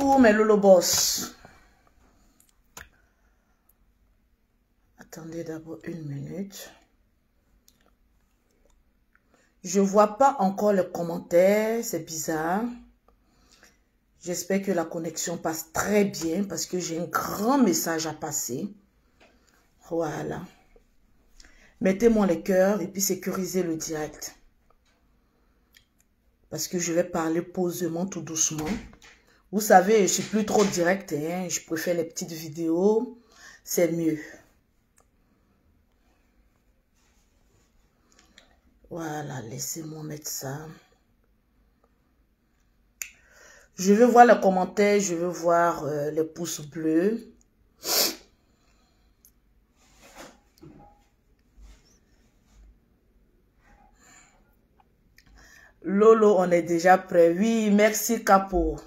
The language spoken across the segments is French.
Coucou mes Lolo Boss. Attendez d'abord une minute. Je vois pas encore les commentaires, c'est bizarre. J'espère que la connexion passe très bien parce que j'ai un grand message à passer. Voilà. Mettez-moi les cœurs et puis sécurisez le direct. Parce que je vais parler posément, tout doucement. Vous savez, je suis plus trop direct, hein. Je préfère les petites vidéos. C'est mieux. Voilà, laissez-moi mettre ça. Je veux voir les commentaires, je veux voir les pouces bleus. Lolo, on est déjà prêt. Oui, merci Capo.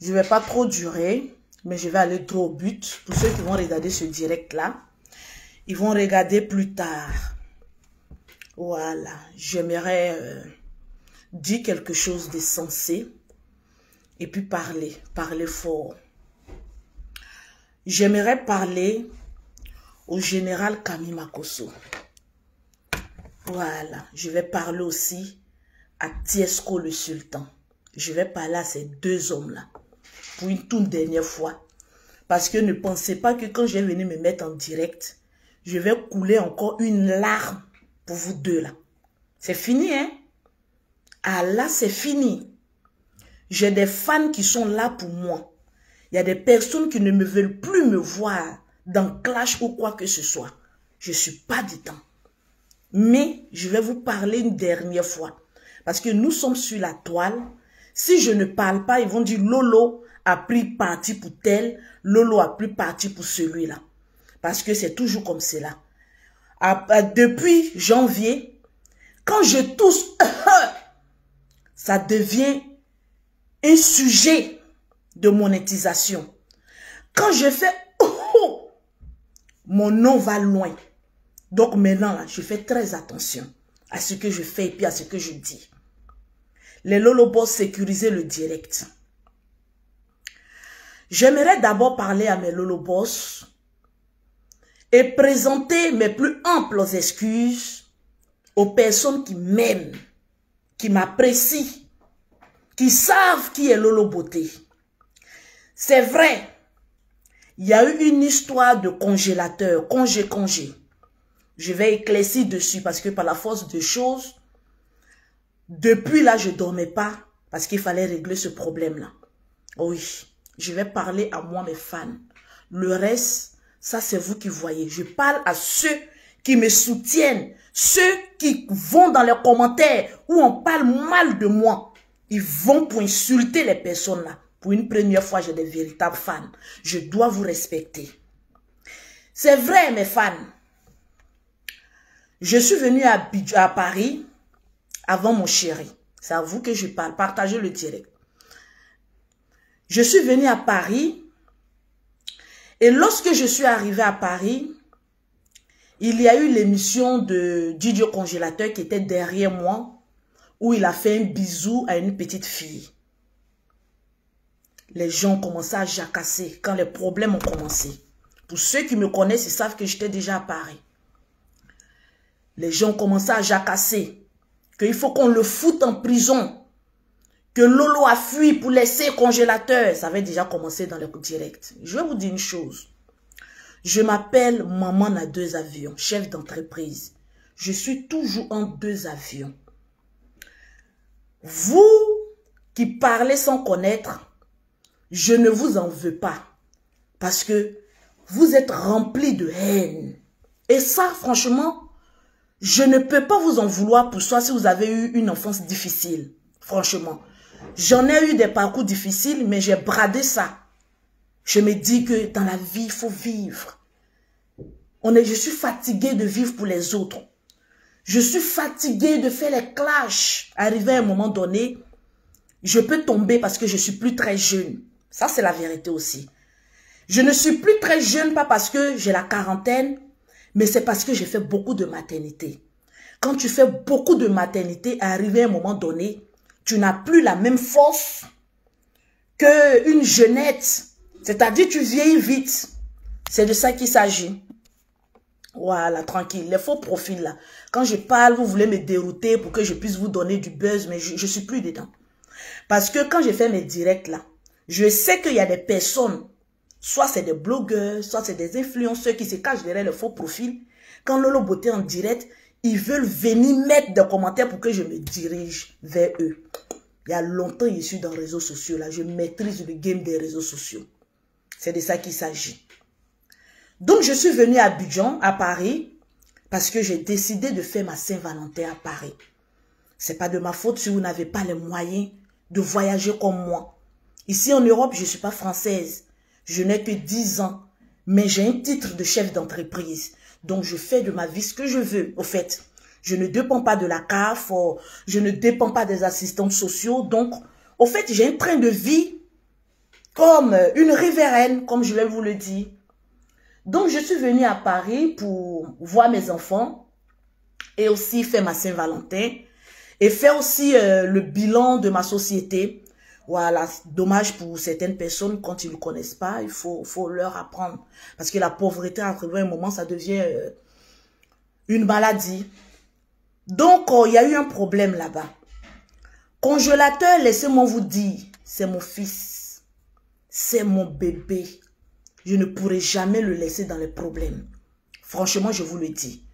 Je ne vais pas trop durer, mais je vais aller droit au but. Pour ceux qui vont regarder ce direct-là, ils vont regarder plus tard. Voilà, j'aimerais dire quelque chose de sensé et puis parler fort. J'aimerais parler au général Kami Makosso. Voilà, je vais parler aussi à Tiesko le Sultan. Je vais parler à ces deux hommes-là pour une toute dernière fois. Parce que ne pensez pas que quand je vais venir me mettre en direct, je vais couler encore une larme pour vous deux là. C'est fini, hein? Ah là, c'est fini. J'ai des fans qui sont là pour moi. Il y a des personnes qui ne me veulent plus me voir dans Clash ou quoi que ce soit. Je ne suis pas du temps. Mais je vais vous parler une dernière fois. Parce que nous sommes sur la toile. Si je ne parle pas, ils vont dire Lolo a pris parti pour tel. Lolo a pris parti pour celui-là. Parce que c'est toujours comme cela. Depuis janvier, quand je tousse, ça devient un sujet de monétisation. Quand je fais, mon nom va loin. Donc maintenant, là, je fais très attention à ce que je fais et puis à ce que je dis. Les Lolo Boss, sécuriser le direct. J'aimerais d'abord parler à mes Lolo Boss et présenter mes plus amples excuses aux personnes qui m'aiment, qui m'apprécient, qui savent qui est Lolo Beauté. C'est vrai, il y a eu une histoire de congélateur, congé. Je vais éclaircir dessus parce que par la force des choses, depuis là, je ne dormais pas parce qu'il fallait régler ce problème-là. Oui, je vais parler à moi, mes fans. Le reste, ça c'est vous qui voyez. Je parle à ceux qui me soutiennent, ceux qui vont dans les commentaires où on parle mal de moi. Ils vont pour insulter les personnes là. Pour une première fois, j'ai des véritables fans. Je dois vous respecter. C'est vrai, mes fans. Je suis venue à Paris avant mon chéri. C'est à vous que je parle. Partagez le direct. Je suis venue à Paris. Et lorsque je suis arrivée à Paris, il y a eu l'émission de Didio Congélateur qui était derrière moi, où il a fait un bisou à une petite fille. Les gens ont commencé à jacasser quand les problèmes ont commencé. Pour ceux qui me connaissent, ils savent que j'étais déjà à Paris. Les gens ont commencé à jacasser, qu'il faut qu'on le foute en prison, que Lolo a fui pour laisser congélateur. Ça avait déjà commencé dans le direct. Je vais vous dire une chose. Je m'appelle maman à 2 avions, chef d'entreprise. Je suis toujours en 2 avions. Vous qui parlez sans connaître, je ne vous en veux pas. Parce que vous êtes remplis de haine. Et ça, franchement, je ne peux pas vous en vouloir pour ça si vous avez eu une enfance difficile. Franchement. J'en ai eu des parcours difficiles, mais j'ai bradé ça. Je me dis que dans la vie, il faut vivre. Je suis fatiguée de vivre pour les autres. Je suis fatiguée de faire les clashs. Arrivé à un moment donné, je peux tomber parce que je suis plus très jeune. Ça, c'est la vérité aussi. Je ne suis plus très jeune, pas parce que j'ai la quarantaine, mais c'est parce que j'ai fait beaucoup de maternité. Quand tu fais beaucoup de maternité, arrivé à un moment donné, tu n'as plus la même force qu'une jeunette. C'est-à-dire tu vieillis vite. C'est de ça qu'il s'agit. Voilà, tranquille. Les faux profils là. Quand je parle, vous voulez me dérouter pour que je puisse vous donner du buzz, mais je suis plus dedans. Parce que quand je fais mes directs là, je sais qu'il y a des personnes, soit c'est des blogueurs, soit c'est des influenceurs qui se cachent derrière les faux profils. Quand Lolo Beauté en direct, ils veulent venir mettre des commentaires pour que je me dirige vers eux. Il y a longtemps, je suis dans les réseaux sociaux là. Je maîtrise le game des réseaux sociaux. C'est de ça qu'il s'agit. Donc, je suis venue à Abidjan, à Paris, parce que j'ai décidé de faire ma Saint-Valentin à Paris. C'est pas de ma faute si vous n'avez pas les moyens de voyager comme moi. Ici en Europe, je ne suis pas française. Je n'ai que 10 ans, mais j'ai un titre de chef d'entreprise. Donc, je fais de ma vie ce que je veux. Au fait, je ne dépends pas de la CAF, je ne dépends pas des assistants sociaux. Donc, au fait, j'ai un train de vie comme une riveraine, comme je vais vous le dire. Donc, je suis venue à Paris pour voir mes enfants et aussi faire ma Saint-Valentin et faire aussi le bilan de ma société. Voilà, dommage pour certaines personnes, quand ils ne connaissent pas, il faut leur apprendre. Parce que la pauvreté, à un moment, ça devient une maladie. Donc, il y a eu un problème là-bas. Congélateur, laissez-moi vous dire, c'est mon fils. C'est mon bébé. Je ne pourrai jamais le laisser dans les problèmes. Franchement, je vous le dis.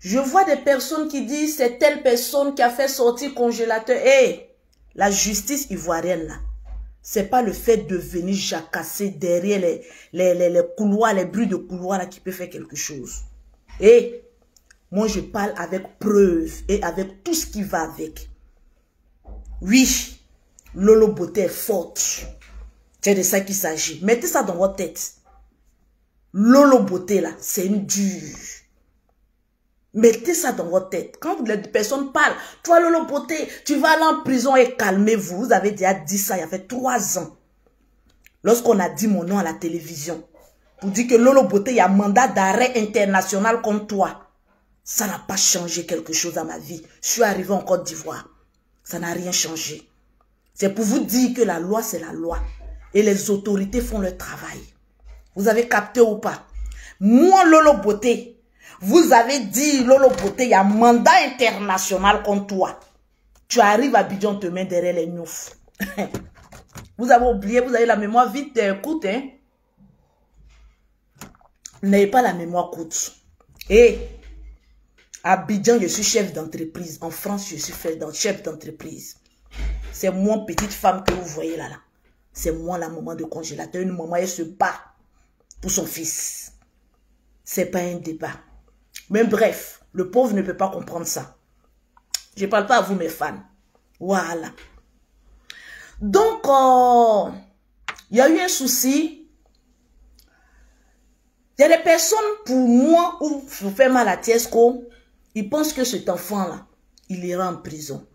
Je vois des personnes qui disent, c'est telle personne qui a fait sortir congélateur. Hé, la justice ivoirienne, là, c'est pas le fait de venir jacasser derrière les couloirs, les bruits de couloirs là, qui peut faire quelque chose. Et moi, je parle avec preuve et avec tout ce qui va avec. Oui, Lolo Beauté est forte. C'est de ça qu'il s'agit. Mettez ça dans votre tête. Lolo Beauté, là, c'est une dure. Mettez ça dans votre tête. Quand les personnes parlent, toi, Lolo Beauté, tu vas aller en prison et calmez-vous. Vous avez déjà dit ça il y a fait 3 ans. Lorsqu'on a dit mon nom à la télévision, pour dire que Lolo Beauté, il y a mandat d'arrêt international contre toi. Ça n'a pas changé quelque chose à ma vie. Je suis arrivé en Côte d'Ivoire. Ça n'a rien changé. C'est pour vous dire que la loi, c'est la loi. Et les autorités font leur travail. Vous avez capté ou pas? Moi, Lolo Beauté, vous avez dit, Lolo Beauté, il y a mandat international contre toi. Tu arrives à Abidjan, te mets derrière les noufs. Vous avez oublié, vous avez la mémoire vite courte. Hein? Vous n'avez pas la mémoire courte. Et à Abidjan, je suis chef d'entreprise. En France, je suis chef d'entreprise. C'est moi, petite femme que vous voyez là. C'est moi la maman de congélateur. Une maman, elle se bat pour son fils. C'est pas un débat. Mais bref, le pauvre ne peut pas comprendre ça. Je ne parle pas à vous, mes fans. Voilà. Donc, il y a eu un souci. Il y a des personnes, pour moi, où je fais mal à Tiesco, ils pensent que cet enfant-là, il ira en prison.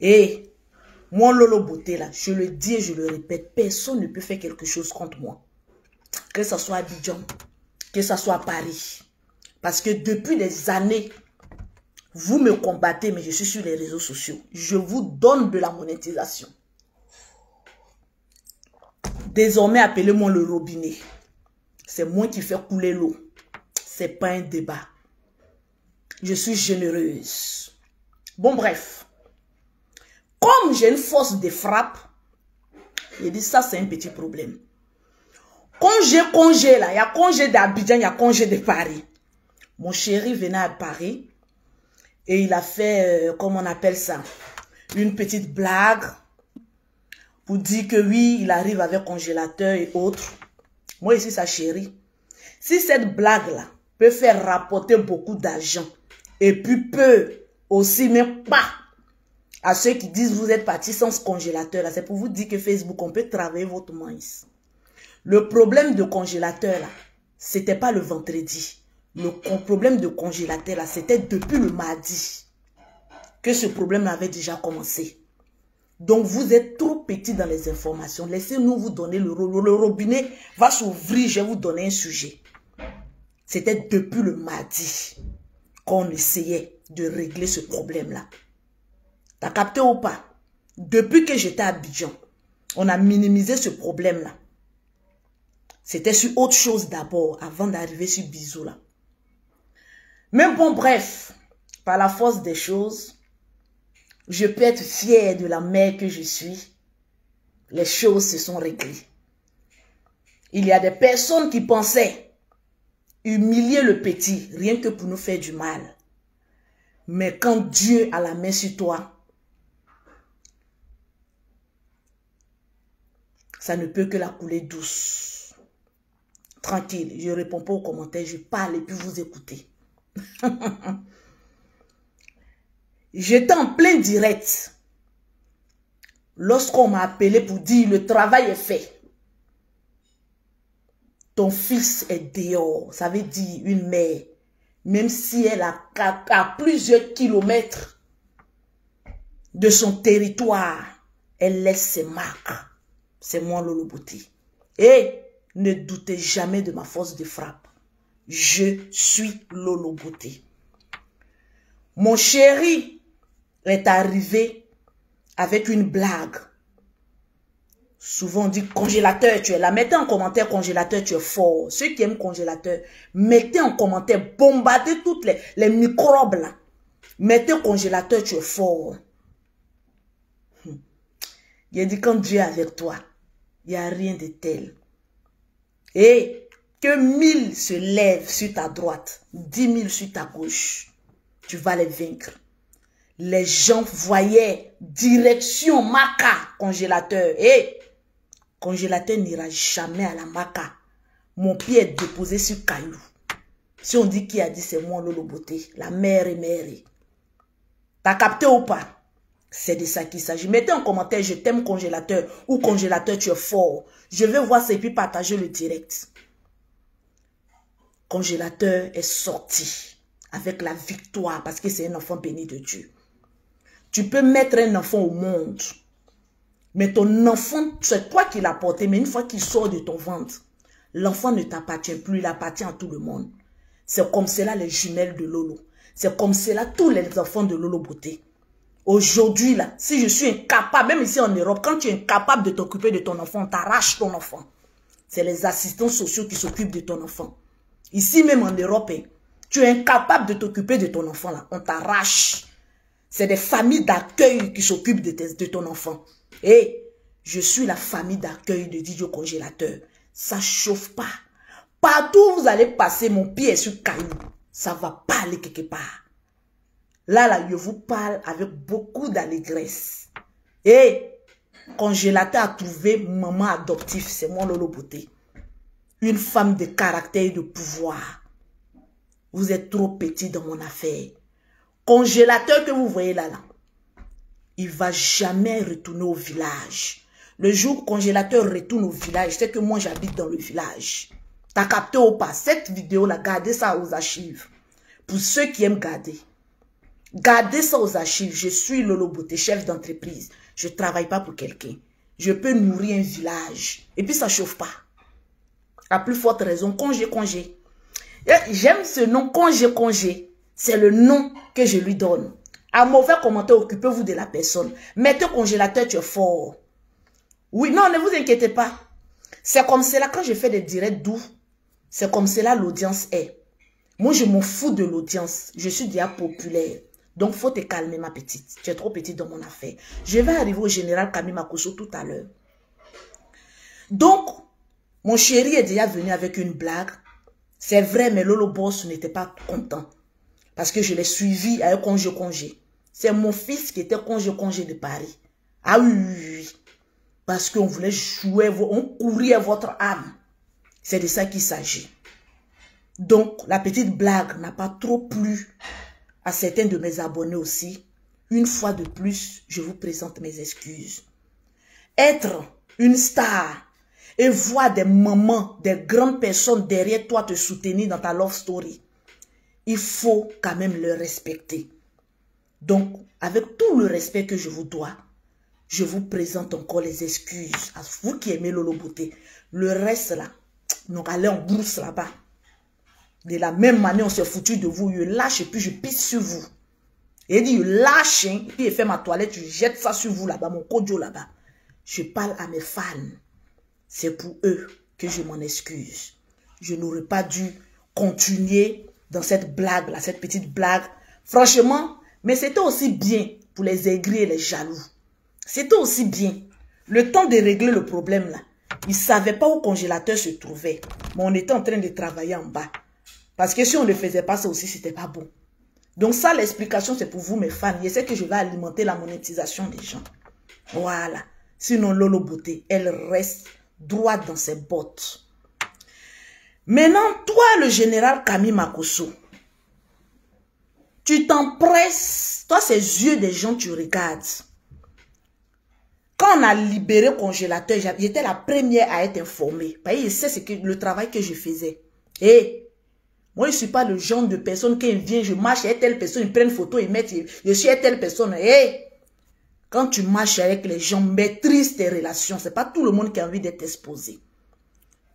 Et moi, Lolo Beauté, là, je le dis et je le répète, personne ne peut faire quelque chose contre moi. Que ce soit à Abidjan, que ce soit à Paris. Parce que depuis des années, vous me combattez, mais je suis sur les réseaux sociaux. Je vous donne de la monétisation. Désormais, appelez-moi le robinet. C'est moi qui fais couler l'eau. C'est pas un débat. Je suis généreuse. Bon, bref. Comme j'ai une force de frappe, j'ai dit ça, c'est un petit problème. Congé là, il y a congé d'Abidjan, il y a congé de Paris. Mon chéri venait à Paris et il a fait, comment on appelle ça, une petite blague pour dire que oui, il arrive avec congélateur et autres. Moi, ici, sa chérie. Si cette blague-là peut faire rapporter beaucoup d'argent et puis peut aussi, mais pas à ceux qui disent vous êtes partis sans ce congélateur, là, c'est pour vous dire que Facebook, on peut travailler votre maïs. Le problème de congélateur, là, c'était pas le vendredi. Le problème de congélateur, là, c'était depuis le mardi que ce problème avait déjà commencé. Donc, vous êtes trop petit dans les informations. Laissez-nous vous donner le robinet va s'ouvrir, je vais vous donner un sujet. C'était depuis le mardi qu'on essayait de régler ce problème-là. T'as capté ou pas? Depuis que j'étais à Abidjan, On a minimisé ce problème-là. C'était sur autre chose d'abord, avant d'arriver sur bisous là. Mais bon, bref, par la force des choses, je peux être fière de la mère que je suis. Les choses se sont réglées. Il y a des personnes qui pensaient humilier le petit, rien que pour nous faire du mal. Mais quand Dieu a la main sur toi, ça ne peut que la couler douce. Tranquille, je ne réponds pas aux commentaires, je parle et puis vous écoutez. J'étais en plein direct. Lorsqu'on m'a appelé pour dire le travail est fait. Ton fils est dehors. Ça veut dire une mère, même si elle a à plusieurs kilomètres de son territoire, elle laisse ses marques. C'est moi Lolo Beauté. Et ne doutez jamais de ma force de frappe. Je suis Lolo Beauté. Mon chéri est arrivé avec une blague. Souvent on dit congélateur, tu es là. Mettez en commentaire congélateur, tu es fort. Ceux qui aiment congélateur, mettez en commentaire, bombardez toutes les microbes là. Mettez congélateur, tu es fort. Il a dit quand Dieu est avec toi, il n'y a rien de tel. Et que 1000 se lèvent sur ta droite, 10 000 sur ta gauche, tu vas les vaincre. Les gens voyaient direction Maca, congélateur. Et congélateur n'ira jamais à la Maca. Mon pied est déposé sur caillou. Si on dit qui a dit, c'est moi Lolo Beauté, la mère et mère. T'as capté ou pas? C'est de ça qu'il s'agit. Mettez en commentaire, je t'aime congélateur ou congélateur, tu es fort. Je vais voir ça et puis partager le direct. Congélateur est sorti avec la victoire parce que c'est un enfant béni de Dieu. Tu peux mettre un enfant au monde, mais ton enfant, c'est toi qui l'as porté, mais une fois qu'il sort de ton ventre, l'enfant ne t'appartient plus, il appartient à tout le monde. C'est comme cela les jumelles de Lolo. C'est comme cela tous les enfants de Lolo Beauté. Aujourd'hui, là, si je suis incapable, même ici en Europe, quand tu es incapable de t'occuper de ton enfant, on t'arrache ton enfant. C'est les assistants sociaux qui s'occupent de ton enfant. Ici même en Europe, tu es incapable de t'occuper de ton enfant, là, on t'arrache. C'est des familles d'accueil qui s'occupent de ton enfant. Et je suis la famille d'accueil de Didio Congélateur. Ça chauffe pas. Partout où vous allez passer, mon pied est sur caillou. Ça va pas aller quelque part. Là, je vous parle avec beaucoup d'allégresse. Et Congélateur a trouvé maman adoptive, c'est moi Lolo Beauté. Une femme de caractère et de pouvoir. Vous êtes trop petit dans mon affaire. Congélateur que vous voyez là, il ne va jamais retourner au village. Le jour où Congélateur retourne au village, c'est que moi j'habite dans le village. T'as capté ou pas? Cette vidéo-là, gardez ça aux archives. Pour ceux qui aiment garder. Gardez ça aux archives. Je suis Lolo Beauté, chef d'entreprise. Je ne travaille pas pour quelqu'un. Je peux nourrir un village. Et puis ça ne chauffe pas. À plus forte raison, congé. J'aime ce nom, congé. C'est le nom que je lui donne. À mauvais commentaire, occupez-vous de la personne. Mettez congélateur, tu es fort. Oui, non, ne vous inquiétez pas. C'est comme cela, quand je fais des directs doux, c'est comme cela l'audience est. Moi, je m'en fous de l'audience. Je suis déjà populaire. Donc, faut te calmer, ma petite. Tu es trop petite dans mon affaire. Je vais arriver au général Camille Makosso tout à l'heure. Donc, mon chéri est déjà venu avec une blague. C'est vrai, mais Lolo Boss n'était pas content. Parce que je l'ai suivi à un congé. C'est mon fils qui était congé de Paris. Ah oui. Parce qu'on voulait jouer, on courait votre âme. C'est de ça qu'il s'agit. Donc, la petite blague n'a pas trop plu à certains de mes abonnés aussi. Une fois de plus, je vous présente mes excuses. Être une star et voir des mamans, des grandes personnes derrière toi te soutenir dans ta love story, il faut quand même le respecter. Donc, avec tout le respect que je vous dois, je vous présente encore les excuses à vous qui aimez Lolo Beauté. Le reste là, donc allez en brousse là-bas. De la même manière, on s'est foutu de vous, je lâche et puis je pisse sur vous. Et il dit, je lâche, hein, puis je fais ma toilette, je jette ça sur vous là-bas, mon kojo là-bas. Je parle à mes fans. C'est pour eux que je m'en excuse. Je n'aurais pas dû continuer dans cette blague-là, cette petite blague. Franchement, mais c'était aussi bien pour les aigris et les jaloux. C'était aussi bien. Le temps de régler le problème là, ils ne savaient pas où le congélateur se trouvait. Mais on était en train de travailler en bas. Parce que si on ne faisait pas ça aussi, c'était pas bon. Donc ça, l'explication, c'est pour vous, mes fans. Je sais que je vais alimenter la monétisation des gens. Voilà. Sinon, Lolo Beauté, elle reste droite dans ses bottes. Maintenant, toi, le général Camille Makosso, tu t'empresses. Toi, ces yeux des gens, tu regardes. Quand on a libéré le congélateur, j'étais la première à être informée. Parce que je sais le travail que je faisais. Et moi, je ne suis pas le genre de personne qui vient, je marche avec telle personne, ils prennent une photo, ils mettent, je suis avec telle personne. Et quand tu marches avec les gens, maîtrise tes relations. Ce n'est pas tout le monde qui a envie d'être exposé.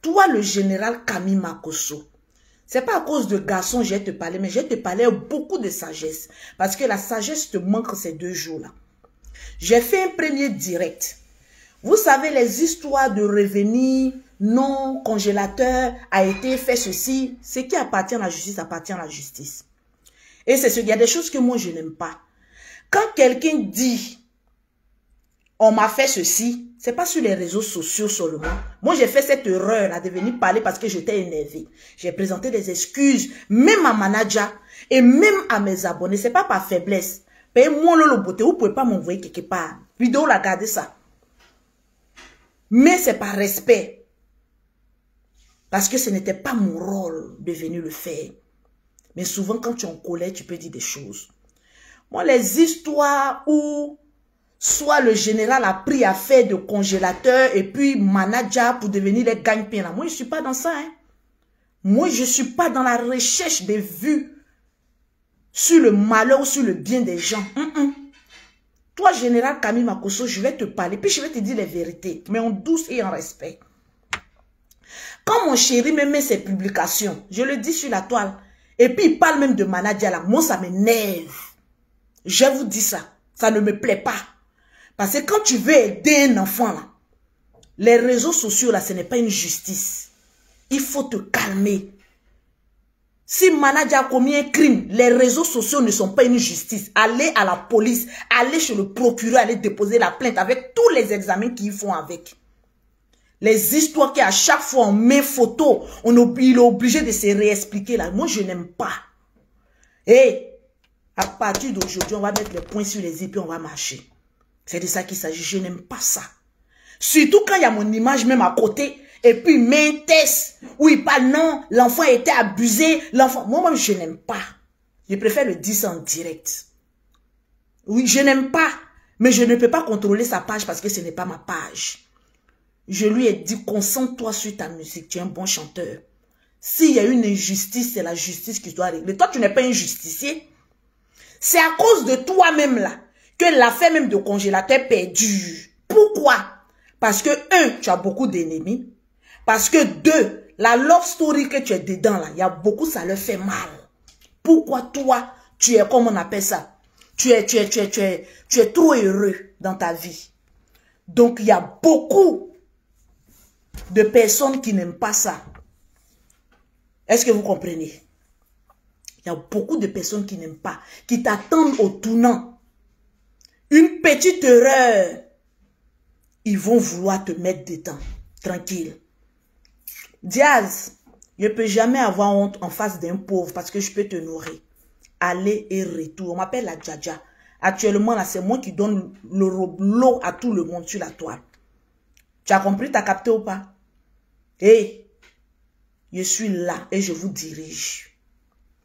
Toi, le général Camille Makosso, ce n'est pas à cause de garçons que je vais te parler, mais je vais te parler beaucoup de sagesse. Parce que la sagesse te manque ces 2 jours-là. J'ai fait un premier direct. Vous savez, les histoires de revenir, non, congélateur, a été fait ceci. Ce qui appartient à la justice, appartient à la justice. Et c'est ce qu'il y a des choses que moi, je n'aime pas. Quand quelqu'un dit, on m'a fait ceci, c'est pas sur les réseaux sociaux seulement. Moi, j'ai fait cette erreur-là de venir parler parce que j'étais énervée. J'ai présenté des excuses, même à manager et même à mes abonnés. C'est pas par faiblesse. Payez-moi Lolo Beauté, vous ne pouvez pas m'envoyer quelque part. Vidéo, regardez ça. Mais c'est par respect. Parce que ce n'était pas mon rôle de venir le faire. Mais souvent, quand tu es en colère, tu peux dire des choses. Moi, les histoires où soit le général a pris affaire de congélateur et puis manager pour devenir les gagne-pain là. Moi, je ne suis pas dans ça. Hein. Moi, je ne suis pas dans la recherche des vues sur le malheur ou sur le bien des gens. Toi, général Camille Makosso, je vais te parler, puis je vais te dire les vérités, mais en douce et en respect. Quand mon chéri me met ses publications, je le dis sur la toile, et puis il parle même de manager là, moi ça m'énerve. Je vous dis ça, ça ne me plaît pas. Parce que quand tu veux aider un enfant là, les réseaux sociaux là, ce n'est pas une justice. Il faut te calmer. Si manager a commis un crime, les réseaux sociaux ne sont pas une justice. Allez à la police, allez chez le procureur, allez déposer la plainte avec tous les examens qu'ils font avec. Les histoires qu'à chaque fois on met photo, il est obligé de se réexpliquer là. Moi, je n'aime pas. Et à partir d'aujourd'hui, on va mettre les points sur les i puis on va marcher. C'est de ça qu'il s'agit. Je n'aime pas ça. Surtout quand il y a mon image même à côté. Et puis, il met un test où il parle, non, l'enfant a été abusé. Moi, je n'aime pas. Je préfère le dire ça en direct. Oui, je n'aime pas. Mais je ne peux pas contrôler sa page parce que ce n'est pas ma page. Je lui ai dit, concentre-toi sur ta musique. Tu es un bon chanteur. S'il y a une injustice, c'est la justice qui doit régler. Toi, tu n'es pas un justicier. C'est à cause de toi-même là que l'affaire même de congélateur perdure. Pourquoi? Parce que, 1, tu as beaucoup d'ennemis. Parce que 2, la love story que tu es dedans, là, il y a beaucoup, ça leur fait mal. Pourquoi toi, tu es, comme on appelle ça, tu es trop heureux dans ta vie. Donc, il y a beaucoup de personnes qui n'aiment pas ça. Est-ce que vous comprenez? Il y a beaucoup de personnes qui n'aiment pas, qui t'attendent au tournant. Une petite erreur, ils vont vouloir te mettre dedans, tranquille. Diaz, je ne peux jamais avoir honte en face d'un pauvre parce que je peux te nourrir. Aller et retour. On m'appelle la Djadja. Actuellement, là, c'est moi qui donne l'eau à tout le monde sur la toile. Tu as compris, tu as capté ou pas? Hé, je suis là et je vous dirige.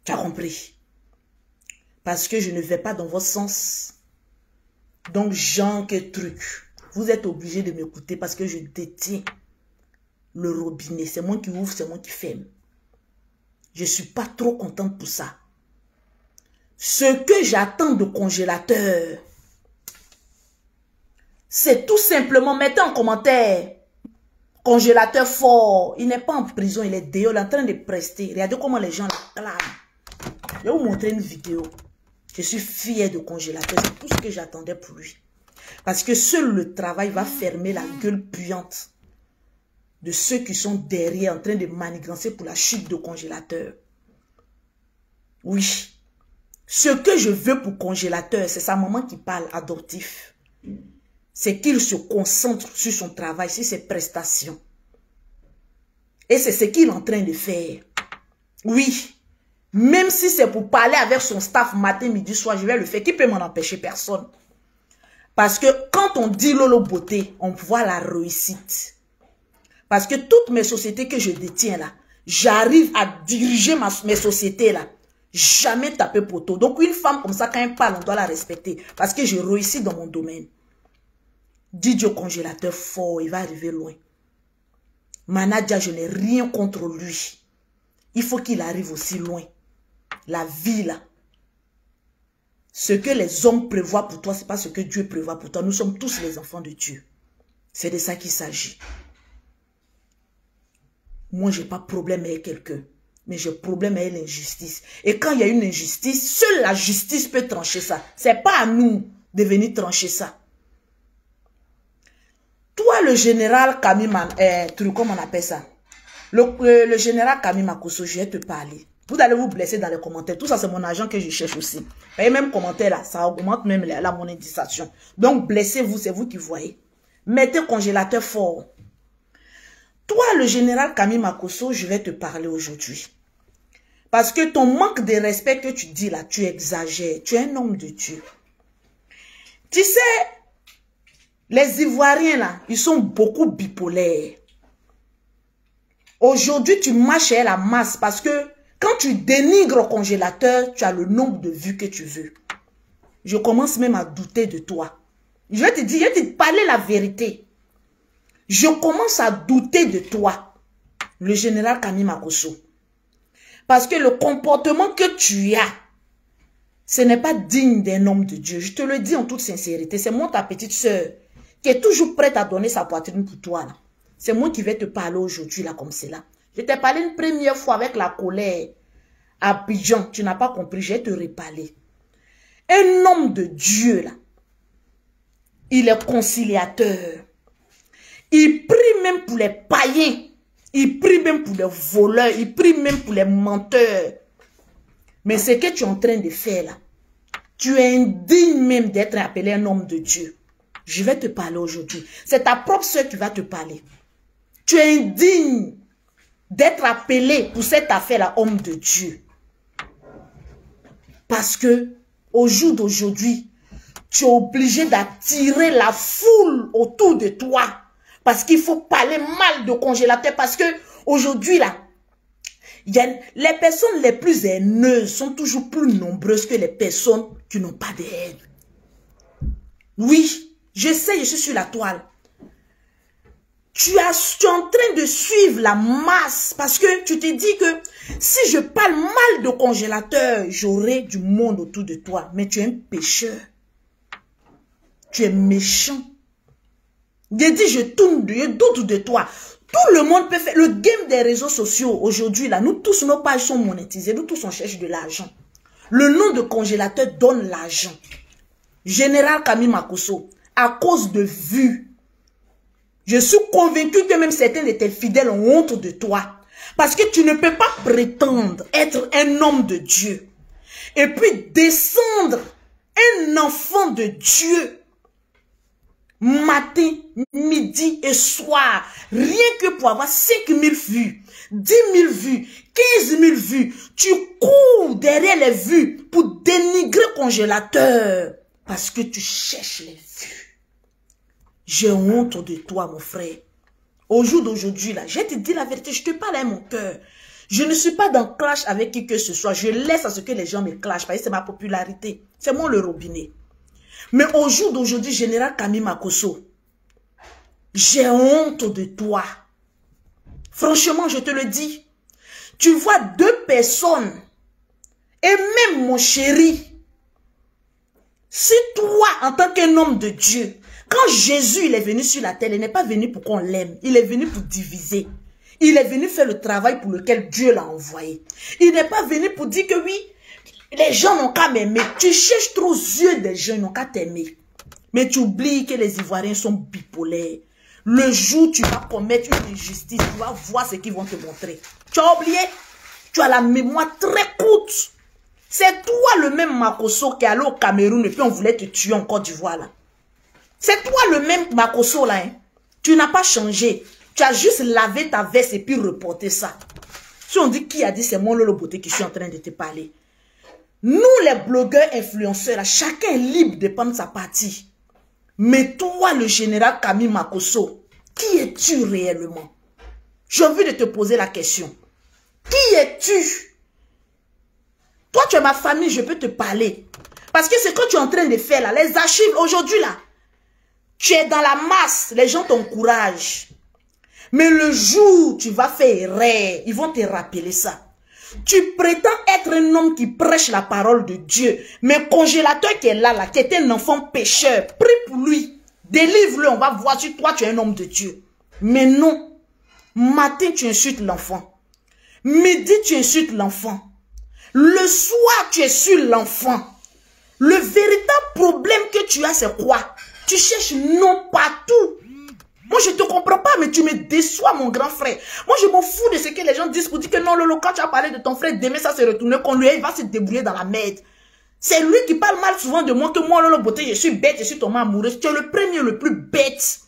Tu as compris? Parce que je ne vais pas dans votre sens. Donc, Jean, quel truc. Vous êtes obligé de m'écouter parce que je détiens le robinet. C'est moi qui ouvre, c'est moi qui ferme. Je ne suis pas trop contente pour ça. Ce que j'attends de congélateur, c'est tout simplement, mettez en commentaire, congélateur fort, il n'est pas en prison, il est dehors, il est en train de prester. Regardez comment les gens l'acclament. Je vais vous montrer une vidéo. Je suis fière de congélateur, c'est tout ce que j'attendais pour lui. Parce que seul le travail va fermer la gueule puante de ceux qui sont derrière en train de manigancer pour la chute de congélateur. Oui. Ce que je veux pour congélateur, c'est sa maman qui parle adoptif. C'est qu'il se concentre sur son travail, sur ses prestations. Et c'est ce qu'il est en train de faire. Oui. Même si c'est pour parler avec son staff matin, midi, soir, je vais le faire. Qui peut m'en empêcher? Personne. Parce que quand on dit Lolo Beauté, on voit la réussite. Parce que toutes mes sociétés que je détiens là, j'arrive à diriger mes sociétés là. Jamais taper poteau. Donc une femme comme ça, quand elle parle, on doit la respecter. Parce que je réussis dans mon domaine. Didier congélateur fort, il va arriver loin. Manadia, je n'ai rien contre lui. Il faut qu'il arrive aussi loin. La vie là. Ce que les hommes prévoient pour toi, ce n'est pas ce que Dieu prévoit pour toi. Nous sommes tous les enfants de Dieu. C'est de ça qu'il s'agit. Moi, je n'ai pas de problème avec quelqu'un. Mais j'ai problème avec l'injustice. Et quand il y a une injustice, seule la justice peut trancher ça. Ce n'est pas à nous de venir trancher ça. Toi, le général Kamima, comment on appelle ça? Le général Kamima Kosso, je vais te parler. Vous allez vous blesser dans les commentaires. Tout ça, c'est mon argent que je cherche aussi. Et même commentaire là, ça augmente même la monétisation. Donc, blessez-vous, c'est vous qui voyez. Mettez congélateur fort. Toi, le général Kamima Kosso, je vais te parler aujourd'hui. Parce que ton manque de respect que tu dis là, tu exagères. Tu es un homme de Dieu. Tu sais, les Ivoiriens là, ils sont beaucoup bipolaires. Aujourd'hui, tu marches à la masse parce que quand tu dénigres au congélateur, tu as le nombre de vues que tu veux. Je commence même à douter de toi. Je vais te dire, je vais te parler la vérité. Je commence à douter de toi, le général Kamima Kosso. Parce que le comportement que tu as, ce n'est pas digne d'un homme de Dieu. Je te le dis en toute sincérité. C'est moi, ta petite soeur, qui est toujours prête à donner sa poitrine pour toi. C'est moi qui vais te parler aujourd'hui, là, comme cela. Je t'ai parlé une première fois avec la colère. À Abidjan, tu n'as pas compris, je vais te reparler. Un homme de Dieu, là, il est conciliateur. Il prie même pour les païens. Il prie même pour les voleurs. Il prie même pour les menteurs. Mais ce que tu es en train de faire là, tu es indigne même d'être appelé un homme de Dieu. Je vais te parler aujourd'hui. C'est ta propre soeur qui va te parler. Tu es indigne d'être appelé pour cette affaire-là, homme de Dieu. Parce que au jour d'aujourd'hui, tu es obligé d'attirer la foule autour de toi. Parce qu'il faut parler mal de congélateur. Parce que aujourd'hui là, les personnes les plus haineuses sont toujours plus nombreuses que les personnes qui n'ont pas de haine. Oui, je sais, je suis sur la toile. Tu es en train de suivre la masse parce que tu te dis que si je parle mal de congélateur, j'aurai du monde autour de toi. Mais tu es un pécheur. Tu es méchant. Je dis, je doute de toi. Tout le monde peut faire le game des réseaux sociaux aujourd'hui. Là, nous tous, nos pages sont monétisées. Nous tous, on cherche de l'argent. Le nom de congélateur donne l'argent. Général Kamima Kosso, à cause de vues. Je suis convaincu que même certains de tes fidèles ont honte de toi. Parce que tu ne peux pas prétendre être un homme de Dieu. Et puis descendre un enfant de Dieu. Matin, midi et soir. Rien que pour avoir 5000 vues, 10 000 vues, 15 000 vues. Tu cours derrière les vues pour dénigrer congélateur. Parce que tu cherches les vues. J'ai honte de toi, mon frère. Au jour d'aujourd'hui, là, je te dis la vérité, je te parle à mon cœur. Je ne suis pas dans clash avec qui que ce soit. Je laisse à ce que les gens me clashent, parce que c'est ma popularité. C'est moi le robinet. Mais au jour d'aujourd'hui, général Kamima Kosso, j'ai honte de toi. Franchement, je te le dis. Tu vois deux personnes, et même mon chéri, si toi, en tant qu'un homme de Dieu, quand Jésus il est venu sur la terre, il n'est pas venu pour qu'on l'aime. Il est venu pour diviser. Il est venu faire le travail pour lequel Dieu l'a envoyé. Il n'est pas venu pour dire que oui, les gens n'ont qu'à m'aimer. Tu cherches trop aux yeux des gens, ils n'ont qu'à t'aimer. Mais tu oublies que les Ivoiriens sont bipolaires. Le jour où tu vas commettre une injustice, tu vas voir ce qu'ils vont te montrer. Tu as oublié? Tu as la mémoire très courte. C'est toi le même Makosso qui est allé au Cameroun et puis on voulait te tuer en Côte d'Ivoire là. C'est toi le même Makosso là. Hein? Tu n'as pas changé. Tu as juste lavé ta veste et puis reporté ça. Si on dit qui a dit c'est moi Lolo Beauté qui suis en train de te parler. Nous les blogueurs influenceurs là, chacun est libre de prendre sa partie. Mais toi le général Camille Makosso, qui es-tu réellement? J'ai envie de te poser la question. Qui es-tu? Toi tu es ma famille, je peux te parler. Parce que ce que tu es en train de faire là, les archives aujourd'hui là, tu es dans la masse, les gens t'encouragent. Mais le jour où tu vas faire erreur, ils vont te rappeler ça. Tu prétends être un homme qui prêche la parole de Dieu. Mais congélateur qui est là, qui était un enfant pécheur, prie pour lui. Délivre-le, on va voir si toi tu es un homme de Dieu. Mais non. Matin, tu insultes l'enfant. Midi, tu insultes l'enfant. Le soir, tu insultes l'enfant. Le véritable problème que tu as, c'est quoi? Tu cherches non partout. Moi, je ne te comprends pas, mais tu me déçois, mon grand frère. Moi, je m'en fous de ce que les gens disent pour dire que non, Lolo, quand tu as parlé de ton frère, demain, ça s'est retourné contre lui, il va se débrouiller dans la merde. C'est lui qui parle mal souvent de moi, que moi, Lolo Beauté, je suis bête, je suis tombée amoureuse. Tu es le premier, le plus bête.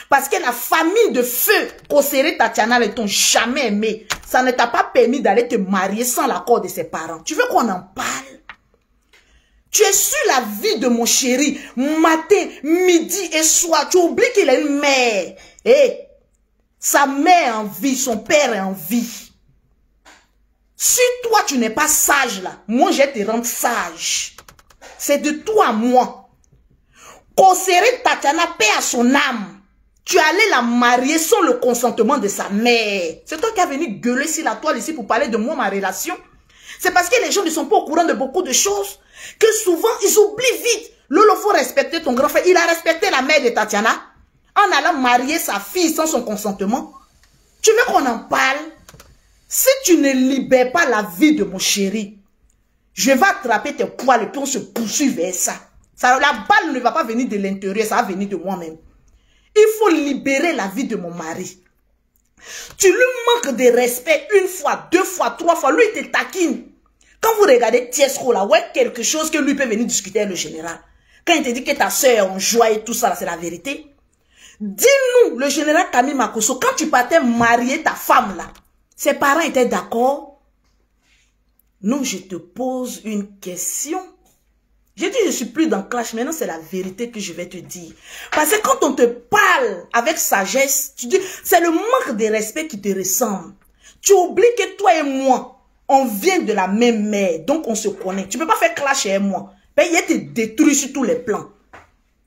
Parce que la famille de feu, Kosere Tatiana, ne t'ont jamais aimé. Ça ne t'a pas permis d'aller te marier sans l'accord de ses parents. Tu veux qu'on en parle? Tu es sur la vie de mon chéri, matin, midi et soir. Tu oublies qu'il a une mère. Et sa mère est en vie, son père est en vie. Si toi, tu n'es pas sage là, moi, je vais te rendre sage. C'est de toi à moi. Kosere Tatiana, paix à son âme. Tu allais la marier sans le consentement de sa mère. C'est toi qui as venu gueuler sur la toile ici pour parler de moi, ma relation. C'est parce que les gens ne sont pas au courant de beaucoup de choses que souvent ils oublient vite. Lolo, faut respecter ton grand frère. Il a respecté la mère de Tatiana en allant marier sa fille sans son consentement. Tu veux qu'on en parle? Si tu ne libères pas la vie de mon chéri, je vais attraper tes poils et puis on se poursuit vers ça. La balle ne va pas venir de l'intérieur, ça va venir de moi-même. Il faut libérer la vie de mon mari. Tu lui manques de respect une fois, deux fois, trois fois. Lui, il te taquine. Quand vous regardez Tiesco là, ouais, quelque chose que lui peut venir discuter avec le général. Quand il te dit que ta soeur est en joie et tout ça, c'est la vérité. Dis-nous, le général Camille Makosso, quand tu partais marier ta femme là, ses parents étaient d'accord? Non, je te pose une question. J'ai dit, je suis plus dans clash. Maintenant, c'est la vérité que je vais te dire. Parce que quand on te parle avec sagesse, tu dis, c'est le manque de respect qui te ressemble. Tu oublies que toi et moi, on vient de la même mère. Donc, on se connaît. Tu ne peux pas faire clash avec moi. Ben, il te détruit sur tous les plans.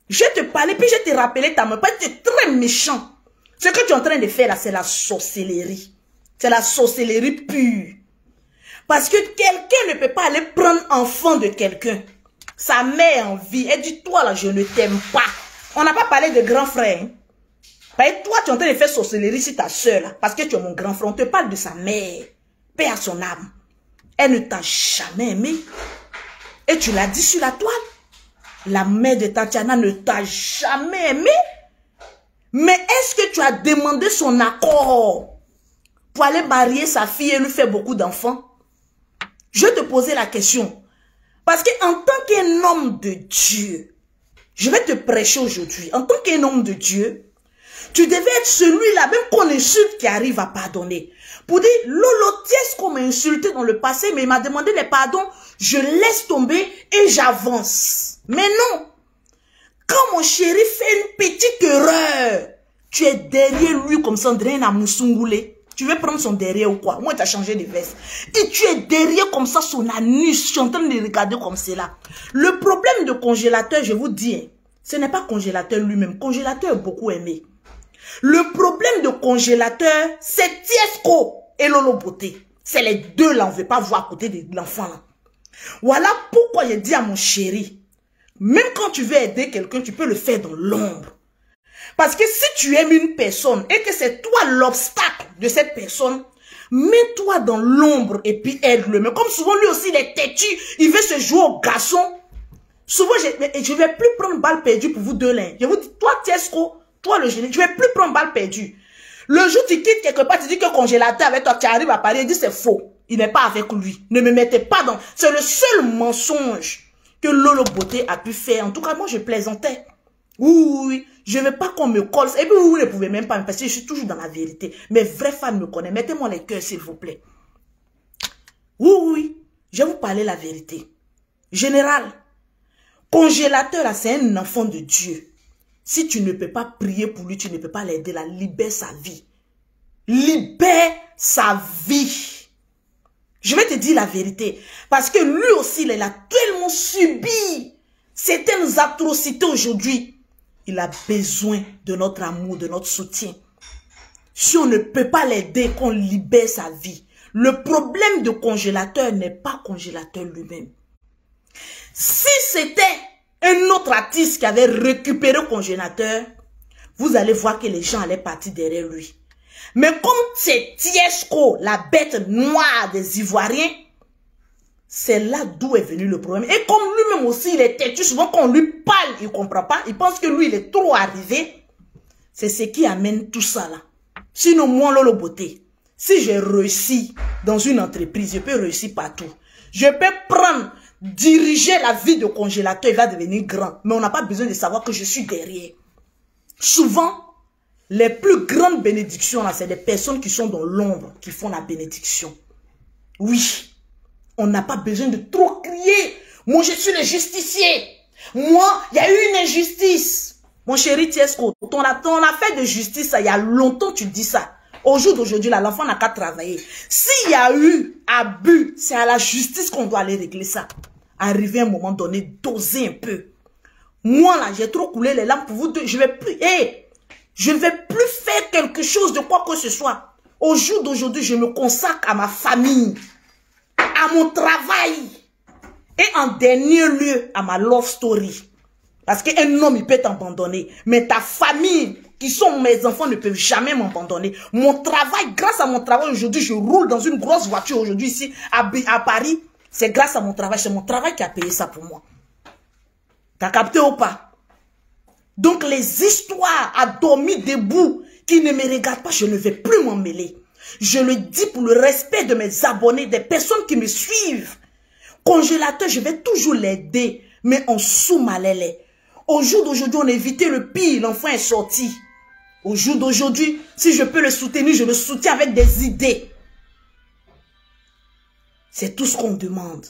Je te parlais, puis je te rappelais ta mère. Tu es très méchant. Ce que tu es en train de faire là, c'est la sorcellerie. C'est la sorcellerie pure. Parce que quelqu'un ne peut pas aller prendre enfant de quelqu'un. Sa mère en vie, elle dit, toi là, je ne t'aime pas. On n'a pas parlé de grand frère. Hein? Ben, toi, tu es en train de faire sorcellerie sur ta soeur là, parce que tu es mon grand frère. On te parle de sa mère. Paix à son âme. Elle ne t'a jamais aimé. Et tu l'as dit sur la toile. La mère de Tatiana ne t'a jamais aimé. Mais est-ce que tu as demandé son accord pour aller marier sa fille et lui faire beaucoup d'enfants? Je te posais la question. Parce qu'en tant qu'un homme de Dieu, je vais te prêcher aujourd'hui. En tant qu'un homme de Dieu, tu devais être celui-là, même qu'on insulte, qui arrive à pardonner. Pour dire, Lolo, Tiesco m'a insulté dans le passé, mais il m'a demandé les pardons. Je laisse tomber et j'avance. Mais non. Quand mon chéri fait une petite erreur, tu es derrière lui comme Sandrine à Moussoungoulé. Tu veux prendre son derrière ou quoi? Moi, tu as changé de veste. Et tu es derrière comme ça, son anus. Je suis en train de regarder comme cela. Le problème de congélateur, je vous dis, ce n'est pas congélateur lui-même. Congélateur est beaucoup aimé. Le problème de congélateur, c'est Tiesco et Lolo Beauté. C'est les deux là, on ne veut pas voir à côté de l'enfant là. Voilà pourquoi je dis à mon chéri, même quand tu veux aider quelqu'un, tu peux le faire dans l'ombre. Parce que si tu aimes une personne et que c'est toi l'obstacle de cette personne, mets-toi dans l'ombre et puis aide-le. Mais comme souvent lui aussi il est têtu, il veut se jouer au garçon. Souvent, je ne vais plus prendre balle perdue pour vous deux là. Je vous dis, toi, Tiesco, toi, le génie, je ne vais plus prendre balle perdue. Le jour où tu quittes quelque part, tu dis que congélateur avec toi, tu arrives à Paris, il dit c'est faux. Il n'est pas avec lui. Ne me mettez pas dans... C'est le seul mensonge que Lolo Beauté a pu faire. En tout cas, moi, je plaisantais. Oui, je ne veux pas qu'on me colle. Et puis, vous ne pouvez même pas me passer. Je suis toujours dans la vérité. Mes vrais fans me connaissent. Mettez-moi les cœurs, s'il vous plaît. Oui, je vais vous parler la vérité. Général, congélateur, là, c'est un enfant de Dieu. Si tu ne peux pas prier pour lui, tu ne peux pas l'aider, là, libère sa vie. Libère sa vie. Je vais te dire la vérité. Parce que lui aussi, il a tellement subi certaines atrocités aujourd'hui. Il a besoin de notre amour, de notre soutien. Si on ne peut pas l'aider, qu'on libère sa vie. Le problème de congélateur n'est pas congélateur lui-même. Si c'était un autre artiste qui avait récupéré le congélateur, vous allez voir que les gens allaient partir derrière lui. Mais comme c'est Tiesco, la bête noire des Ivoiriens, c'est là d'où est venu le problème. Et comme lui-même aussi, il est têtu, souvent quand on lui parle, il ne comprend pas, il pense que lui, il est trop arrivé. C'est ce qui amène tout ça là. Sinon, moi, Lolo Beauté, si j'ai réussi dans une entreprise, je peux réussir partout. Je peux prendre, diriger la vie de congélateur, il va devenir grand. Mais on n'a pas besoin de savoir que je suis derrière. Souvent, les plus grandes bénédictions, c'est des personnes qui sont dans l'ombre, qui font la bénédiction. Oui, on n'a pas besoin de trop crier. Moi, je suis le justicier. Moi, il y a eu une injustice. Mon chéri Tiesco, ton affaire de justice, il y a longtemps tu dis ça. Au jour d'aujourd'hui, l'enfant n'a qu'à travailler. S'il y a eu abus, c'est à la justice qu'on doit aller régler ça. Arriver à un moment donné, doser un peu. Moi, là, j'ai trop coulé les larmes pour vous deux. Je vais plus... je ne vais plus faire quelque chose de quoi que ce soit. Au jour d'aujourd'hui, je me consacre à ma famille, à mon travail et en dernier lieu, à ma love story. Parce qu'un homme, il peut t'abandonner. Mais ta famille, qui sont mes enfants, ne peuvent jamais m'abandonner. Mon travail, grâce à mon travail, aujourd'hui, je roule dans une grosse voiture aujourd'hui ici à Paris. C'est grâce à mon travail. C'est mon travail qui a payé ça pour moi. T'as capté ou pas? Donc les histoires à dormir debout qui ne me regardent pas, je ne vais plus m'en mêler. Je le dis pour le respect de mes abonnés, des personnes qui me suivent. Congélateur, je vais toujours l'aider, mais en sous-malélé. Au jour d'aujourd'hui, on a évité le pire, l'enfant est sorti. Au jour d'aujourd'hui, si je peux le soutenir, je le soutiens avec des idées. C'est tout ce qu'on demande.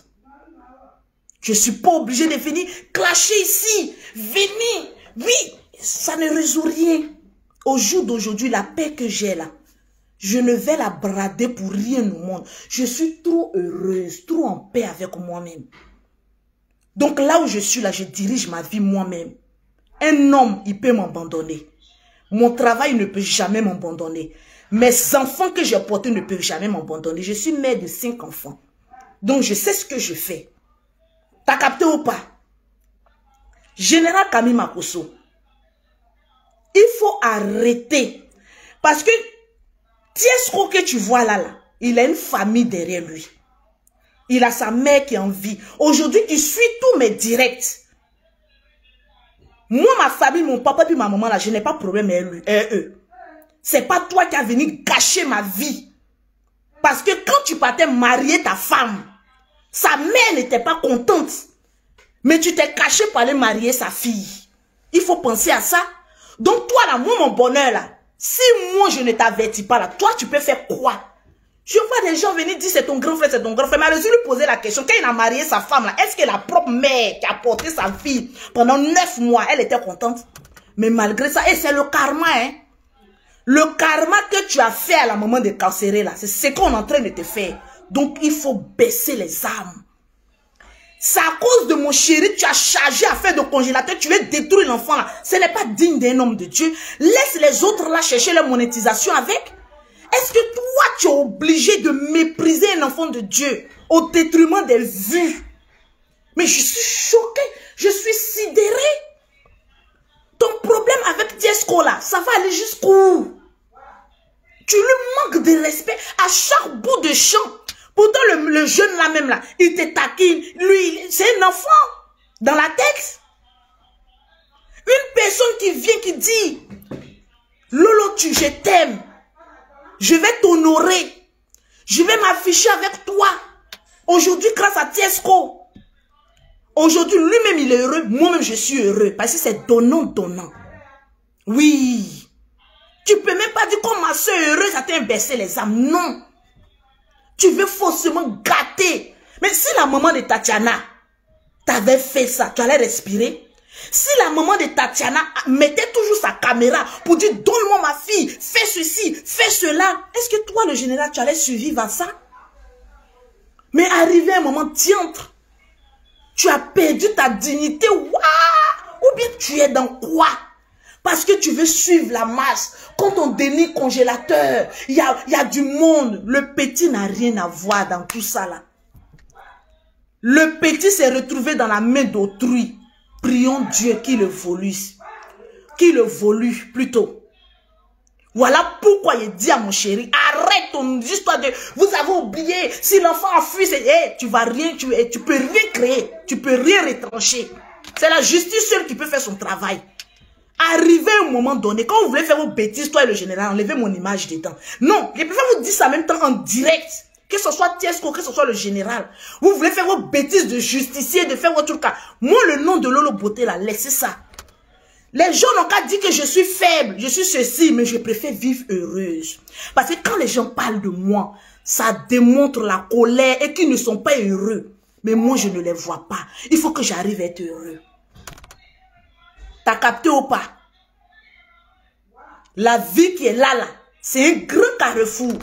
Je ne suis pas obligé de venir clasher ici, venir. Oui, ça ne résout rien. Au jour d'aujourd'hui, la paix que j'ai là, je ne vais la brader pour rien au monde. Je suis trop heureuse, trop en paix avec moi-même. Donc là où je suis là, je dirige ma vie moi-même. Un homme, il peut m'abandonner. Mon travail ne peut jamais m'abandonner. Mes enfants que j'ai portés ne peuvent jamais m'abandonner. Je suis mère de 5 enfants. Donc je sais ce que je fais. T'as capté ou pas? Général Camille Makosso, il faut arrêter. Parce que Tiesco que tu vois là, il a une famille derrière lui. Il a sa mère qui est en vie. Aujourd'hui, il suit tous mes directs. Moi, ma famille, mon papa et ma maman, là, je n'ai pas de problème avec eux. C'est pas toi qui as venu gâcher ma vie. Parce que quand tu partais marier ta femme, sa mère n'était pas contente. Mais tu t'es caché pour aller marier sa fille. Il faut penser à ça. Donc toi là, moi mon bonheur là, si moi je ne t'avertis pas là, toi tu peux faire quoi? Je vois des gens venir dire c'est ton grand frère, c'est ton grand frère. Mais allez-y lui poser la question, quand il a marié sa femme là, est-ce que la propre mère qui a porté sa fille pendant 9 mois, elle était contente? Mais malgré ça, et c'est le karma hein. Le karma que tu as fait à la maman de carcéré là, c'est ce qu'on est en train de te faire. Donc il faut baisser les armes. C'est à cause de mon chéri, tu as chargé à faire de congélateur, tu veux détruire l'enfant là. Ce n'est pas digne d'un homme de Dieu. Laisse les autres là chercher leur monétisation avec. Est-ce que toi, tu es obligé de mépriser un enfant de Dieu au détriment des vues? Mais je suis choquée, je suis sidérée. Ton problème avec Tiesco là, ça va aller jusqu'où? Tu lui manques de respect à chaque bout de champ. Pourtant, le jeune là même là, il te taquine. Lui, c'est un enfant. Dans la tête. Une personne qui vient, qui dit, Lolo, je t'aime. Je vais t'honorer. Je vais m'afficher avec toi. Aujourd'hui, grâce à Tiesco. Aujourd'hui, lui-même, il est heureux. Moi-même, je suis heureux. Parce que c'est donnant. Oui. Tu peux même pas dire comme ma soeur est heureuse, ça t'a baissé les âmes. Non. Tu veux forcément gâter. Mais si la maman de Tatiana t'avait fait ça, tu allais respirer. Si la maman de Tatiana mettait toujours sa caméra pour dire, donne-moi ma fille, fais ceci, fais cela, est-ce que toi, le général, tu allais survivre à ça? Mais arrivé un moment diantre, tu as perdu ta dignité, waouh! Ou bien tu es dans quoi? Parce que tu veux suivre la masse. Quand on dénie congélateur, il y a du monde. Le petit n'a rien à voir dans tout ça là. Le petit s'est retrouvé dans la main d'autrui. Prions Dieu qui le volue. Qui le volue plutôt. Voilà pourquoi il dit à mon chéri, arrête ton histoire de, vous avez oublié, si l'enfant a fui, c'est, hey, tu vas rien, tu peux rien créer, tu peux rien retrancher. C'est la justice seule qui peut faire son travail. Arrivé à un moment donné, quand vous voulez faire vos bêtises, toi et le général, enlevez mon image dedans. Non, je préfère vous dire ça en même temps en direct. Que ce soit Tiesco, que ce soit le général. Vous voulez faire vos bêtises de justicier, de faire votre cas. Moi, le nom de Lolo Beauté, là, laissez ça. Les gens n'ont qu'à dire que je suis faible, je suis ceci, mais je préfère vivre heureuse. Parce que quand les gens parlent de moi, ça démontre la colère et qu'ils ne sont pas heureux. Mais moi, je ne les vois pas. Il faut que j'arrive à être heureux. T'as capté ou pas? La vie qui est là, c'est un grand carrefour.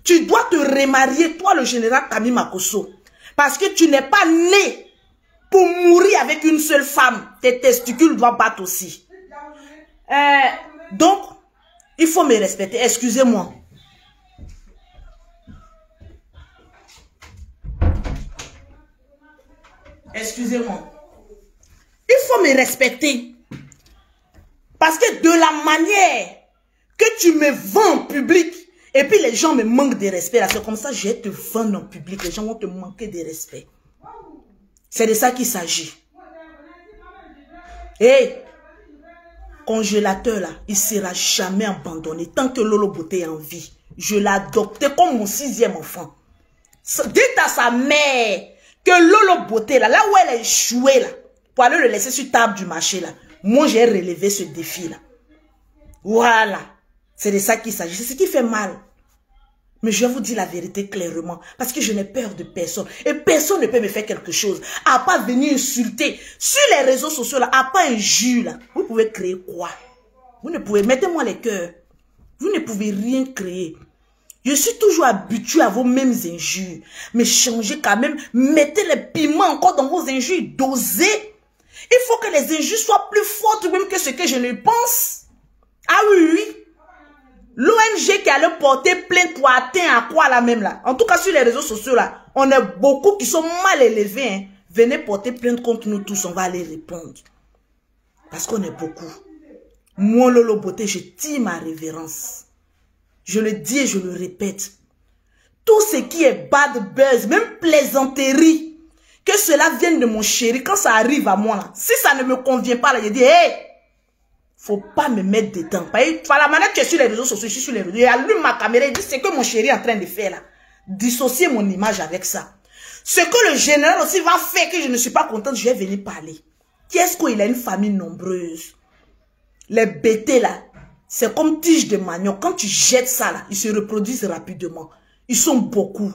Tu dois te remarier, toi, le général Kami Makosso. Parce que tu n'es pas né pour mourir avec une seule femme. Tes testicules doivent battre aussi. Donc, il faut me respecter. Excusez-moi. Excusez-moi. Il faut me respecter. Parce que de la manière que tu me vends en public, et puis les gens me manquent de respect, c'est comme ça, je vais te vendre en public, les gens vont te manquer de respect. C'est de ça qu'il s'agit. Et congélateur là, il ne sera jamais abandonné tant que Lolo Beauté est en vie. Je l'ai adopté comme mon 6e enfant. Dites à sa mère que Lolo Beauté là, là où elle a échoué là, pour aller le laisser sur table du marché là, moi j'ai relevé ce défi là. Voilà. C'est de ça qu'il s'agit. C'est ce qui fait mal. Mais je vais vous dire la vérité clairement. Parce que je n'ai peur de personne. Et personne ne peut me faire quelque chose. À pas venir insulter. Sur les réseaux sociaux, là, à pas injure, là. Vous pouvez créer quoi? Vous ne pouvez... Mettez-moi les cœurs. Vous ne pouvez rien créer. Je suis toujours habitué à vos mêmes injures. Mais changez quand même. Mettez les piments encore dans vos injures. Dosez. Il faut que les injures soient plus fortes même que ce que je ne pense. Ah oui, oui. L'ONG qui allait porter plainte pour atteindre à quoi là même là. En tout cas sur les réseaux sociaux là, on est beaucoup qui sont mal élevés. Hein. Venez porter plainte contre nous tous, on va aller répondre. Parce qu'on est beaucoup. Moi Lolo Beauté, je tire ma révérence. Je le dis et je le répète. Tout ce qui est bad buzz, même plaisanterie, que cela vienne de mon chéri, quand ça arrive à moi là, si ça ne me convient pas là, je dis hey, faut pas me mettre dedans. La manière que tu es sur les réseaux sociaux, je suis sur les réseaux. Il allume ma caméra et dit c'est que mon chéri est en train de faire là. Dissocier mon image avec ça. Ce que le général aussi va faire que je ne suis pas contente, je vais venir parler. Qu'est-ce qu'il a une famille nombreuse? Les bêtés là, c'est comme tige de manioc. Quand tu jettes ça là, ils se reproduisent rapidement. Ils sont beaucoup.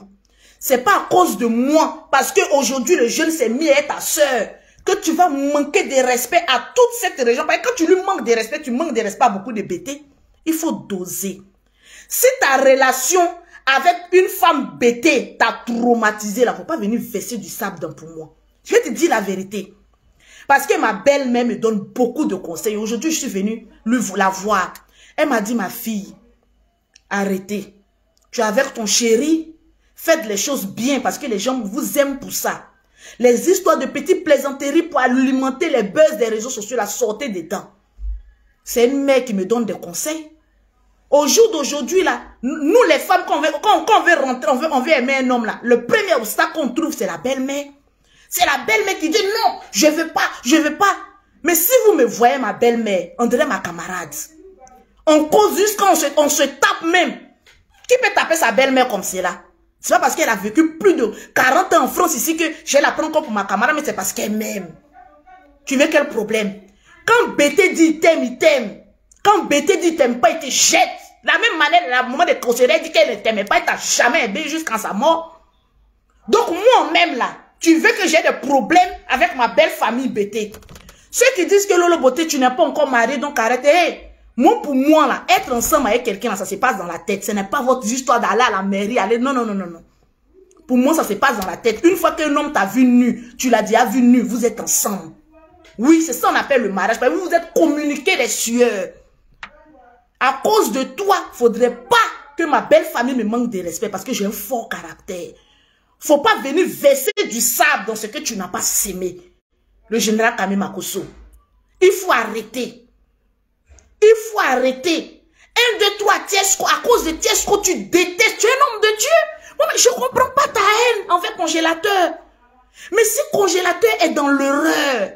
C'est pas à cause de moi, parce qu'aujourd'hui le jeune s'est mis à être ta soeur, que tu vas manquer de respect à toute cette région. Parce que quand tu lui manques de respect, tu manques de respect à beaucoup de bêtés. Il faut doser. Si ta relation avec une femme bêtée t'a traumatisé, là, il ne faut pas venir verser du sable dans pour moi. Je vais te dire la vérité. Parce que ma belle-mère me donne beaucoup de conseils. Aujourd'hui, je suis venue la voir. Elle m'a dit, ma fille, arrêtez. Tu es avec ton chéri, faites les choses bien parce que les gens vous aiment pour ça. Les histoires de petites plaisanteries pour alimenter les buzz des réseaux sociaux, la sortez dedans. C'est une mère qui me donne des conseils. Au jour d'aujourd'hui, là, nous les femmes, quand on veut rentrer, on veut aimer un homme, là, le premier obstacle qu'on trouve, c'est la belle-mère. C'est la belle-mère qui dit non, je veux pas, je veux pas. Mais si vous me voyez ma belle-mère, on dirait ma camarade. On cause juste quand on se tape même. Qui peut taper sa belle-mère comme cela? C'est pas parce qu'elle a vécu plus de 40 ans en France ici que je la prends comme pour ma camarade, mais c'est parce qu'elle m'aime. Tu veux quel problème? Quand BT dit il t'aime, il t'aime. Quand BT dit il t'aime pas, il te jette. La même manière, la moment de conseiller dit qu'elle ne t'aimait pas, il t'a jamais aimé jusqu'à sa mort. Donc moi-même là, tu veux que j'ai des problèmes avec ma belle famille BT. Ceux qui disent que Lolo Beauté, tu n'es pas encore marié, donc arrêtez. Hey, moi, pour moi, là, être ensemble avec quelqu'un, ça se passe dans la tête. Ce n'est pas votre histoire d'aller à la mairie, aller. Non, non, non, non, non. Pour moi, ça se passe dans la tête. Une fois qu'un homme t'a vu nu, tu l'as déjà vu nu, vous êtes ensemble. Oui, c'est ça qu'on appelle le mariage. Vous vous êtes communiqué des sueurs. À cause de toi, il ne faudrait pas que ma belle famille me manque de respect parce que j'ai un fort caractère. Faut pas venir verser du sable dans ce que tu n'as pas sémé. Le général Kami Makosso. Il faut arrêter. Il faut arrêter. 1, 2, 3, Tiesco. À cause de Tiesco, tu détestes. Tu es un homme de Dieu. Moi, je ne comprends pas ta haine envers Congélateur. Mais si Congélateur est dans l'erreur,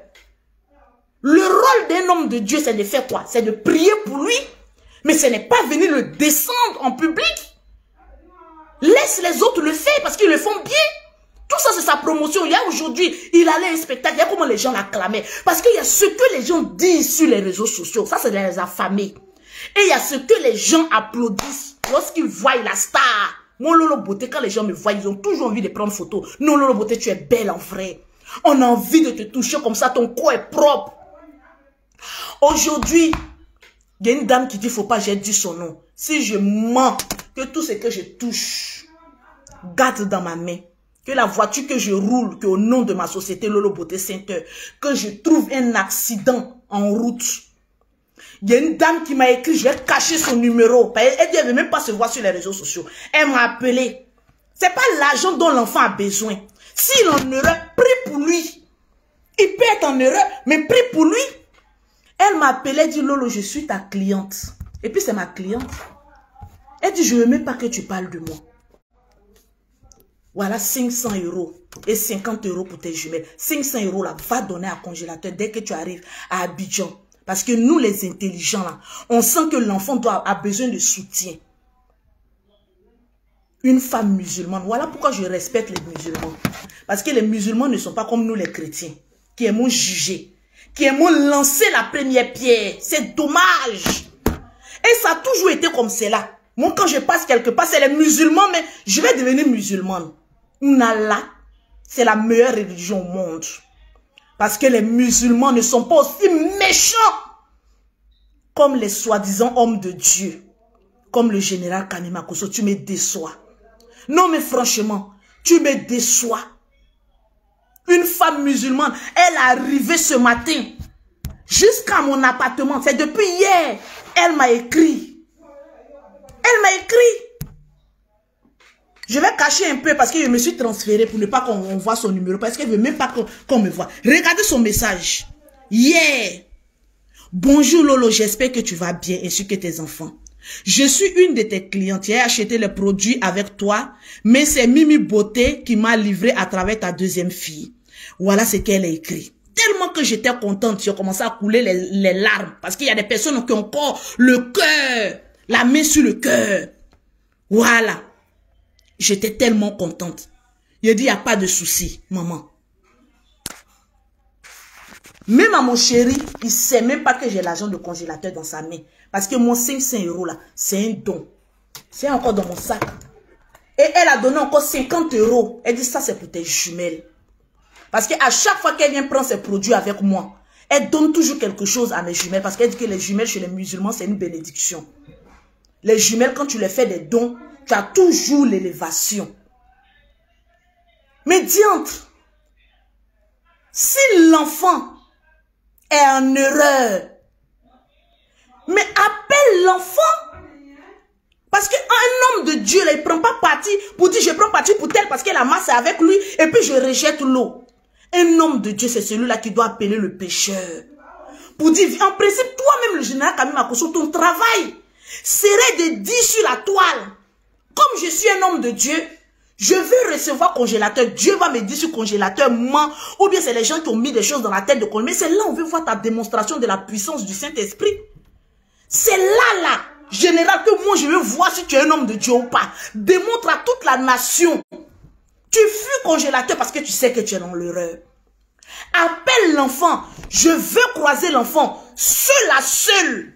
le rôle d'un homme de Dieu, c'est de faire quoi? C'est de prier pour lui. Mais ce n'est pas venir le descendre en public. Laisse les autres le faire parce qu'ils le font bien. Tout ça, c'est sa promotion. Il y a aujourd'hui, il allait à un spectacle. Il y a comment les gens l'acclamaient. Parce qu'il y a ce que les gens disent sur les réseaux sociaux. Ça, c'est les affamés. Et il y a ce que les gens applaudissent lorsqu'ils voient la star. Mon Lolo Beauté, quand les gens me voient, ils ont toujours envie de prendre photo. Non, Lolo Beauté, tu es belle en vrai. On a envie de te toucher comme ça. Ton corps est propre. Aujourd'hui, il y a une dame qui dit, faut pas, j'ai dit son nom. Si je mens, que tout ce que je touche, garde dans ma main. Que la voiture que je roule, que au nom de ma société Lolo Beauté Center, que je trouve un accident en route. Il y a une dame qui m'a écrit, je vais cacher son numéro. Elle dit, elle ne veut même pas se voir sur les réseaux sociaux. Elle m'a appelé. C'est pas l'argent dont l'enfant a besoin. S'il est en erreur, prie pour lui. Il peut être en erreur, mais prie pour lui. Elle m'a appelé, elle dit, Lolo, je suis ta cliente. Et puis c'est ma cliente. Elle dit, je ne veux même pas que tu parles de moi. Voilà 500 € et 50 € pour tes jumelles. 500 € là, va donner à Congélateur dès que tu arrives à Abidjan. Parce que nous, les intelligents là, on sent que l'enfant a besoin de soutien. Une femme musulmane, voilà pourquoi je respecte les musulmans. Parce que les musulmans ne sont pas comme nous les chrétiens, qui aimons juger, qui aimons lancer la première pierre. C'est dommage. Et ça a toujours été comme cela. Moi, quand je passe quelque part, c'est les musulmans, mais je vais devenir musulmane. Allah, c'est la meilleure religion au monde. Parce que les musulmans ne sont pas aussi méchants comme les soi-disant hommes de Dieu. Comme le général Kami Makosso, tu me déçois. Non, mais franchement, tu me déçois. Une femme musulmane, elle est arrivée ce matin jusqu'à mon appartement. C'est depuis hier. Elle m'a écrit. Elle m'a écrit. Je vais cacher un peu parce que je me suis transférée pour ne pas qu'on voit son numéro. Parce qu'elle ne veut même pas qu'on me voit. Regardez son message. Yeah. Bonjour Lolo, j'espère que tu vas bien ainsi que tes enfants. Je suis une de tes clientes. J'ai acheté les produits avec toi. Mais c'est Mimi Beauté qui m'a livré à travers ta deuxième fille. Voilà ce qu'elle a écrit. Tellement que j'étais contente, j'ai commencé à couler les larmes. Parce qu'il y a des personnes qui ont encore le cœur. La main sur le cœur. Voilà. J'étais tellement contente. Il dit, il n'y a pas de souci, maman. Même à mon chéri, il ne sait même pas que j'ai l'argent de Congélateur dans sa main. Parce que mon 500 € là, c'est un don. C'est encore dans mon sac. Et elle a donné encore 50 €. Elle dit, ça c'est pour tes jumelles. Parce qu'à chaque fois qu'elle vient prendre ses produits avec moi, elle donne toujours quelque chose à mes jumelles. Parce qu'elle dit que les jumelles chez les musulmans, c'est une bénédiction. Les jumelles, quand tu les fais des dons, tu as toujours l'élévation. Mais diantre, si l'enfant est en erreur, mais appelle l'enfant. Parce qu'un homme de Dieu, là, il ne prend pas parti pour dire je prends parti pour tel parce que la masse est avec lui et puis je rejette l'eau. Un homme de Dieu, c'est celui-là qui doit appeler le pécheur. Pour dire, en principe, toi-même, le général Kami Makosso, ton travail serait de dire sur la toile. Comme je suis un homme de Dieu, Je veux recevoir congélateur. Dieu va me dire si congélateur ment. Ou bien c'est les gens qui ont mis des choses dans la tête de congélateur. Mais c'est là on veut voir ta démonstration de la puissance du Saint-Esprit. C'est là, général, que moi je veux voir si tu es un homme de Dieu ou pas. Démontre à toute la nation. Tu fuis congélateur parce que tu sais que tu es dans l'erreur. Appelle l'enfant. Je veux croiser l'enfant. Seul à seul.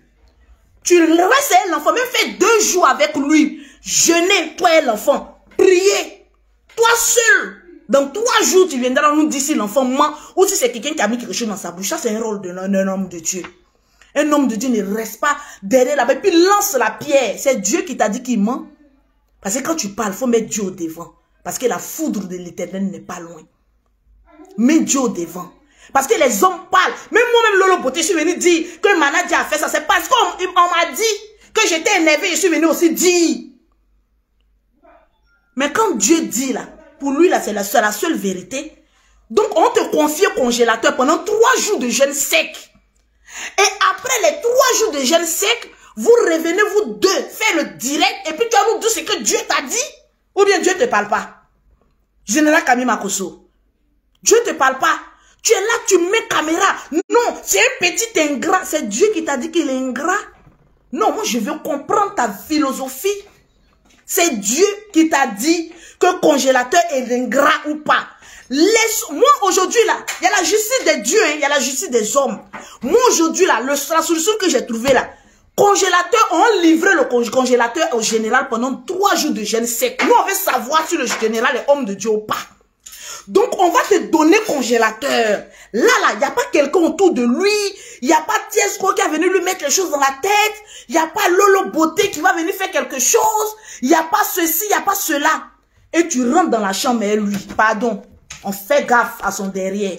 Tu restes à l'enfant. Même fais 2 jours avec lui. Jeûner, toi et l'enfant. Prier. Toi seul. Dans 3 jours, tu viendras nous dire si l'enfant ment ou si c'est quelqu'un qui a mis quelque chose dans sa bouche. Ça, c'est un rôle d'un homme de Dieu. Un homme de Dieu ne reste pas derrière là-bas. Puis lance la pierre. C'est Dieu qui t'a dit qu'il ment. Parce que quand tu parles, il faut mettre Dieu au devant. Parce que la foudre de l'Éternel n'est pas loin. Mets Dieu au devant. Parce que les hommes parlent. Même moi-même, Lolo Beauté, je suis venu dire que Manadia a fait ça. C'est parce qu'on m'a dit que j'étais énervé. Je suis venu aussi dire. Mais quand Dieu dit là, pour lui là, c'est la seule vérité. Donc on te confie au congélateur pendant 3 jours de jeûne sec. Et après les 3 jours de jeûne sec, vous revenez vous deux, faire le direct. Et puis tu vas nous dire ce que Dieu t'a dit. Ou bien Dieu ne te parle pas. Général Camille Makosso. Dieu ne te parle pas. Tu es là, tu mets caméra. Non, c'est un petit ingrat. C'est Dieu qui t'a dit qu'il est ingrat. Non, moi je veux comprendre ta philosophie. C'est Dieu qui t'a dit que congélateur est ingrat ou pas. Moi aujourd'hui là, il y a la justice des dieux, il y a la justice des hommes. Moi aujourd'hui là, la solution que j'ai trouvée là, congélateur, on livrait le congélateur au général pendant 3 jours de jeûne sec. Nous on veut savoir si le général est homme de Dieu ou pas. Donc, on va te donner congélateur. Là, il n'y a pas quelqu'un autour de lui. Il n'y a pas Tiesco qui a venu lui mettre les choses dans la tête. Il n'y a pas Lolo Beauté qui va venir faire quelque chose. Il n'y a pas ceci, il n'y a pas cela. Et tu rentres dans la chambre et lui, pardon, on fait gaffe à son derrière.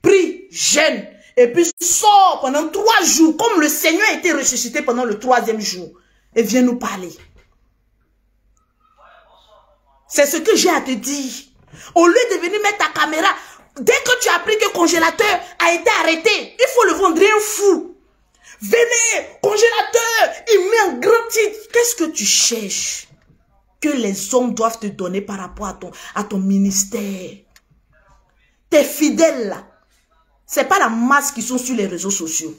Prie, jeûne, et puis sors pendant 3 jours, comme le Seigneur a été ressuscité pendant le 3e jour. Et viens nous parler. C'est ce que j'ai à te dire. Au lieu de venir mettre ta caméra, dès que tu as appris que le congélateur a été arrêté, il faut le vendre un fou. Venez, congélateur, il met un grand titre. Qu'est-ce que tu cherches que les hommes doivent te donner par rapport à ton ministère? Tes fidèles là, c'est pas la masse qui sont sur les réseaux sociaux.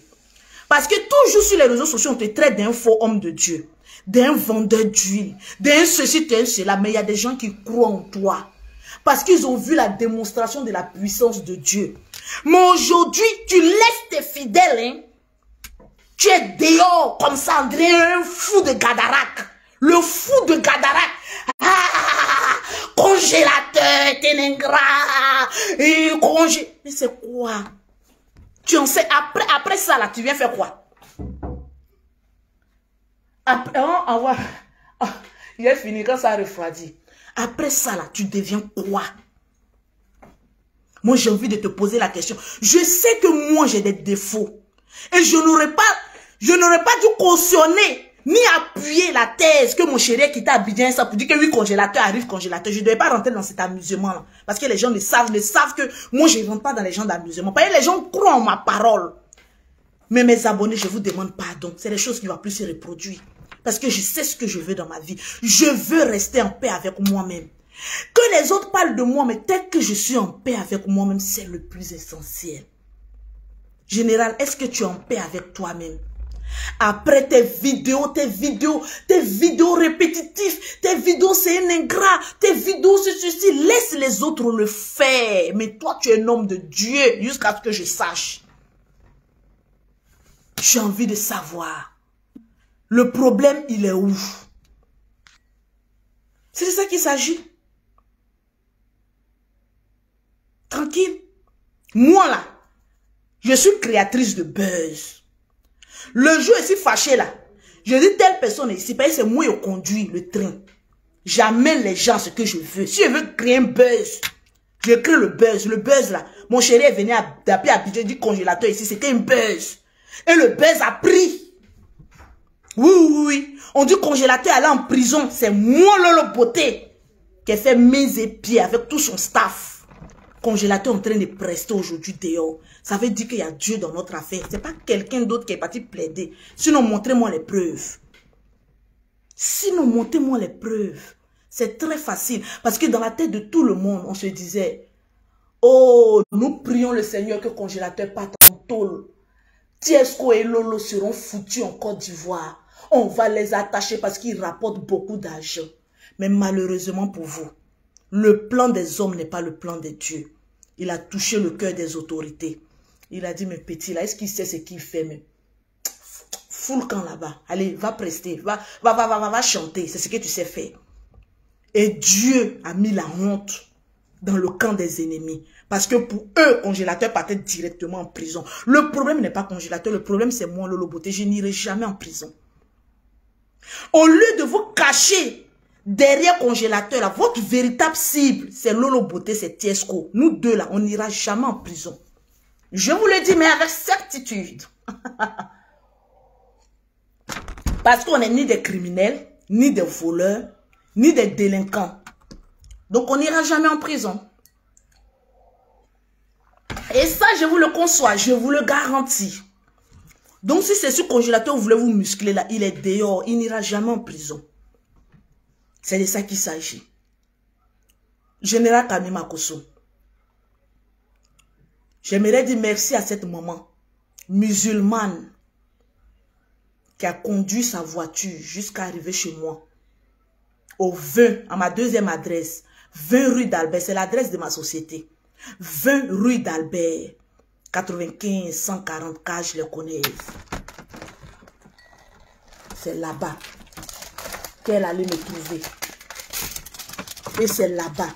Parce que toujours sur les réseaux sociaux, on te traite d'un faux homme de Dieu, d'un vendeur d'huile, d'un ceci, d'un cela. Mais il y a des gens qui croient en toi. Parce qu'ils ont vu la démonstration de la puissance de Dieu. Mais aujourd'hui, tu laisses tes fidèles. Hein? Tu es dehors comme ça, André, un fou de Gadarac. Le fou de Gadarac. Ah, congélateur, t'es ingrat. Mais c'est quoi? Tu en sais, après ça, là, tu viens faire quoi? Après, il est fini quand ça refroidit. Après ça, là, tu deviens quoi? Moi, j'ai envie de te poser la question. Je sais que moi, j'ai des défauts. Et je n'aurais pas dû cautionner, ni appuyer la thèse que mon chéri qui t'a Abidjan ça pour dire que oui, congélateur arrive, congélateur. Je ne devais pas rentrer dans cet amusement-là. Parce que les gens ne savent que moi, je ne rentre pas dans les gens d'amusement. Parce que les gens croient en ma parole. Mais mes abonnés, je vous demande pardon. C'est des choses qui ne vont plus se reproduire. Parce que je sais ce que je veux dans ma vie. Je veux rester en paix avec moi-même. Que les autres parlent de moi, mais tel que je suis en paix avec moi-même, c'est le plus essentiel. Général, est-ce que tu es en paix avec toi-même? Après tes vidéos répétitives, tes vidéos c'est un ingrat, tes vidéos c'est ceci, laisse les autres le faire. Mais toi, tu es un homme de Dieu, jusqu'à ce que je sache. J'ai envie de savoir. Le problème, il est où? C'est de ça qu'il s'agit. Tranquille. Moi là, je suis créatrice de buzz. Le jour ici fâché là, je dis telle personne ici, parce que c'est moi qui conduis le train. J'amène les gens ce que je veux. Si je veux créer un buzz, je crée le buzz. Le buzz là, mon chéri est venu d'appeler Abidjan, dit congélateur ici, c'était un buzz. Et le buzz a pris. Oui. On dit congélateur allait en prison. C'est moi, Lolo Beauté, qui a fait mains et pieds avec tout son staff. Congélateur en train de prester aujourd'hui dehors. Ça veut dire qu'il y a Dieu dans notre affaire. Ce n'est pas quelqu'un d'autre qui est parti plaider. Sinon, montrez-moi les preuves. Sinon, montrez-moi les preuves. C'est très facile. Parce que dans la tête de tout le monde, on se disait, oh, nous prions le Seigneur que le congélateur parte en tôle. Tiesco et Lolo seront foutus en Côte d'Ivoire. On va les attacher parce qu'ils rapportent beaucoup d'argent. Mais malheureusement pour vous, le plan des hommes n'est pas le plan de Dieu. Il a touché le cœur des autorités. Il a dit, mais petit là, est-ce qu'il sait ce qu'il fait même? Fous le camp là-bas. Allez, va prester, va chanter. C'est ce que tu sais faire. Et Dieu a mis la honte dans le camp des ennemis. Parce que pour eux, congélateur partait directement en prison. Le problème n'est pas congélateur, le problème c'est moi, Lolo Beauté. Je n'irai jamais en prison. Au lieu de vous cacher derrière congélateur, là, votre véritable cible, c'est Lolo Beauté, c'est Tiesco. Nous deux là, on n'ira jamais en prison. Je vous le dis, mais avec certitude. Parce qu'on n'est ni des criminels, ni des voleurs, ni des délinquants. Donc on n'ira jamais en prison. Et ça, je vous le conçois, je vous le garantis. Donc si c'est ce congélateur, vous voulez vous muscler là, il est dehors, il n'ira jamais en prison. C'est de ça qu'il s'agit. Général Kami Makosso, j'aimerais dire merci à cette maman musulmane qui a conduit sa voiture jusqu'à arriver chez moi. Au 20, à ma deuxième adresse, 20 rue d'Albert, c'est l'adresse de ma société. 20 rue d'Albert, 95 140K, je les connais. C'est là-bas qu'elle allait me trouver. Et c'est là-bas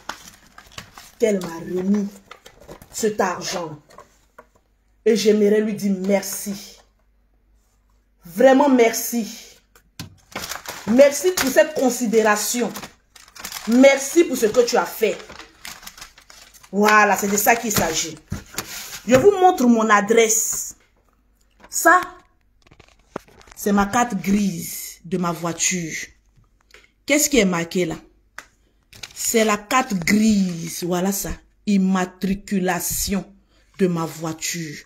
qu'elle m'a remis cet argent. Et j'aimerais lui dire merci. Vraiment merci. Merci pour cette considération. Merci pour ce que tu as fait. Voilà, c'est de ça qu'il s'agit. Je vous montre mon adresse. Ça, c'est ma carte grise de ma voiture. Qu'est-ce qui est marqué là? C'est la carte grise. Voilà ça. Immatriculation de ma voiture.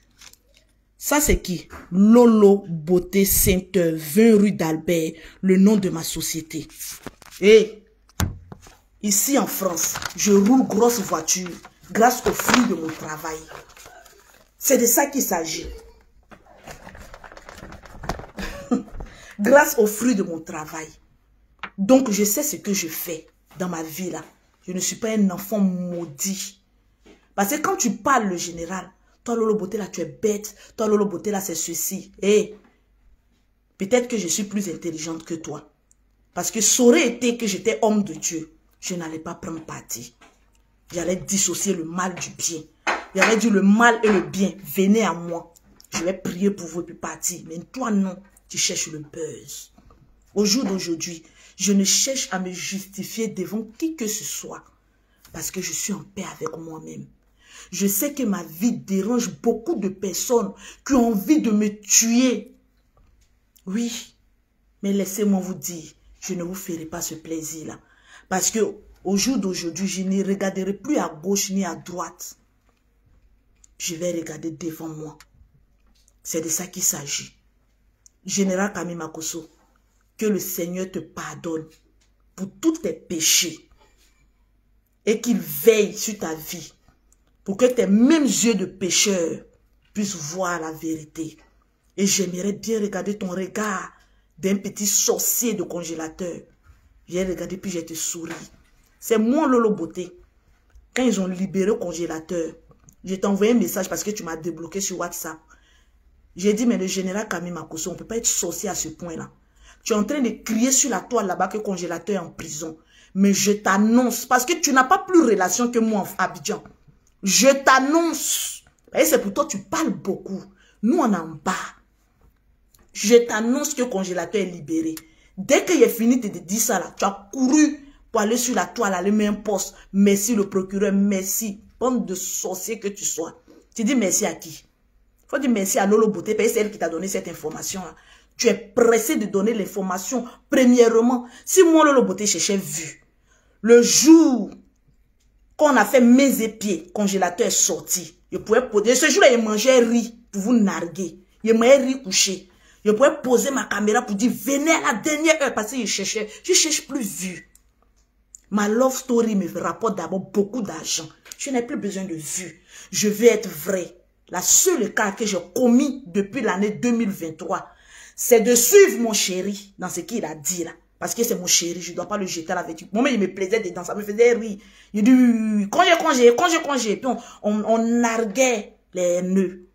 Ça, c'est qui? Lolo Beauté Sainte, 20 rue d'Albert, le nom de ma société. Et ici en France, je roule grosse voiture grâce aux fruits de mon travail. C'est de ça qu'il s'agit. Grâce aux fruits de mon travail. Donc, je sais ce que je fais dans ma vie là. Je ne suis pas un enfant maudit. Parce que quand tu parles le général, toi Lolo Beauté là tu es bête, toi Lolo Beauté là c'est ceci. Et peut-être que je suis plus intelligente que toi. Parce que ça aurait été que j'étais homme de Dieu, je n'allais pas prendre parti. J'allais dissocier le mal du bien. J'allais dire le mal et le bien, venez à moi. Je vais prier pour vous et puis partir. Mais toi non, tu cherches le buzz. Au jour d'aujourd'hui, je ne cherche à me justifier devant qui que ce soit. Parce que je suis en paix avec moi-même. Je sais que ma vie dérange beaucoup de personnes qui ont envie de me tuer. Oui, mais laissez-moi vous dire, je ne vous ferai pas ce plaisir-là. Parce que au jour d'aujourd'hui, je ne regarderai plus à gauche ni à droite. Je vais regarder devant moi. C'est de ça qu'il s'agit. Général Kami Makosso, que le Seigneur te pardonne pour tous tes péchés et qu'il veille sur ta vie pour que tes mêmes yeux de pécheur puissent voir la vérité. Et j'aimerais bien regarder ton regard d'un petit sorcier de congélateur. J'ai regardé puis j'ai te souri. C'est moi Lolo Beauté. Quand ils ont libéré le congélateur, je t'ai envoyé un message parce que tu m'as débloqué sur WhatsApp. J'ai dit, mais le général Kami Makosso, on ne peut pas être sorcier à ce point-là. Tu es en train de crier sur la toile là-bas que le congélateur est en prison. Mais je t'annonce, parce que tu n'as pas plus de relation que moi en Abidjan. Je t'annonce. Et c'est pour toi tu parles beaucoup. Nous, on est en bas. Je t'annonce que le congélateur est libéré. Dès qu'il est fini de te dire ça, là, tu as couru pour aller sur la toile, aller mettre un poste. Merci le procureur, merci. Bande de sorciers que tu sois. Tu dis merci à qui? Il faut dire merci à Lolo Beauté, parce que c'est elle qui t'a donné cette information-là. Tu es pressé de donner l'information. Premièrement, si moi, Lolo Beauté, cherchais vu, le jour qu'on a fait mes épieds, congélateur est sorti, je pouvais poser. Ce jour-là, je mangeais riz pour vous narguer. Je mangeais riz couché. Je pouvais poser ma caméra pour dire, venez à la dernière heure, parce que je cherche plus vu. Ma love story me rapporte d'abord beaucoup d'argent. Je n'ai plus besoin de vues. Je veux être vrai. La seule cas que j'ai commis depuis l'année 2023, c'est de suivre mon chéri dans ce qu'il a dit là. Parce que c'est mon chéri, je ne dois pas le jeter à la vêtue. Moi, il me plaisait dedans, ça me faisait rire. Il dit, congé. Puis on narguait les nœuds.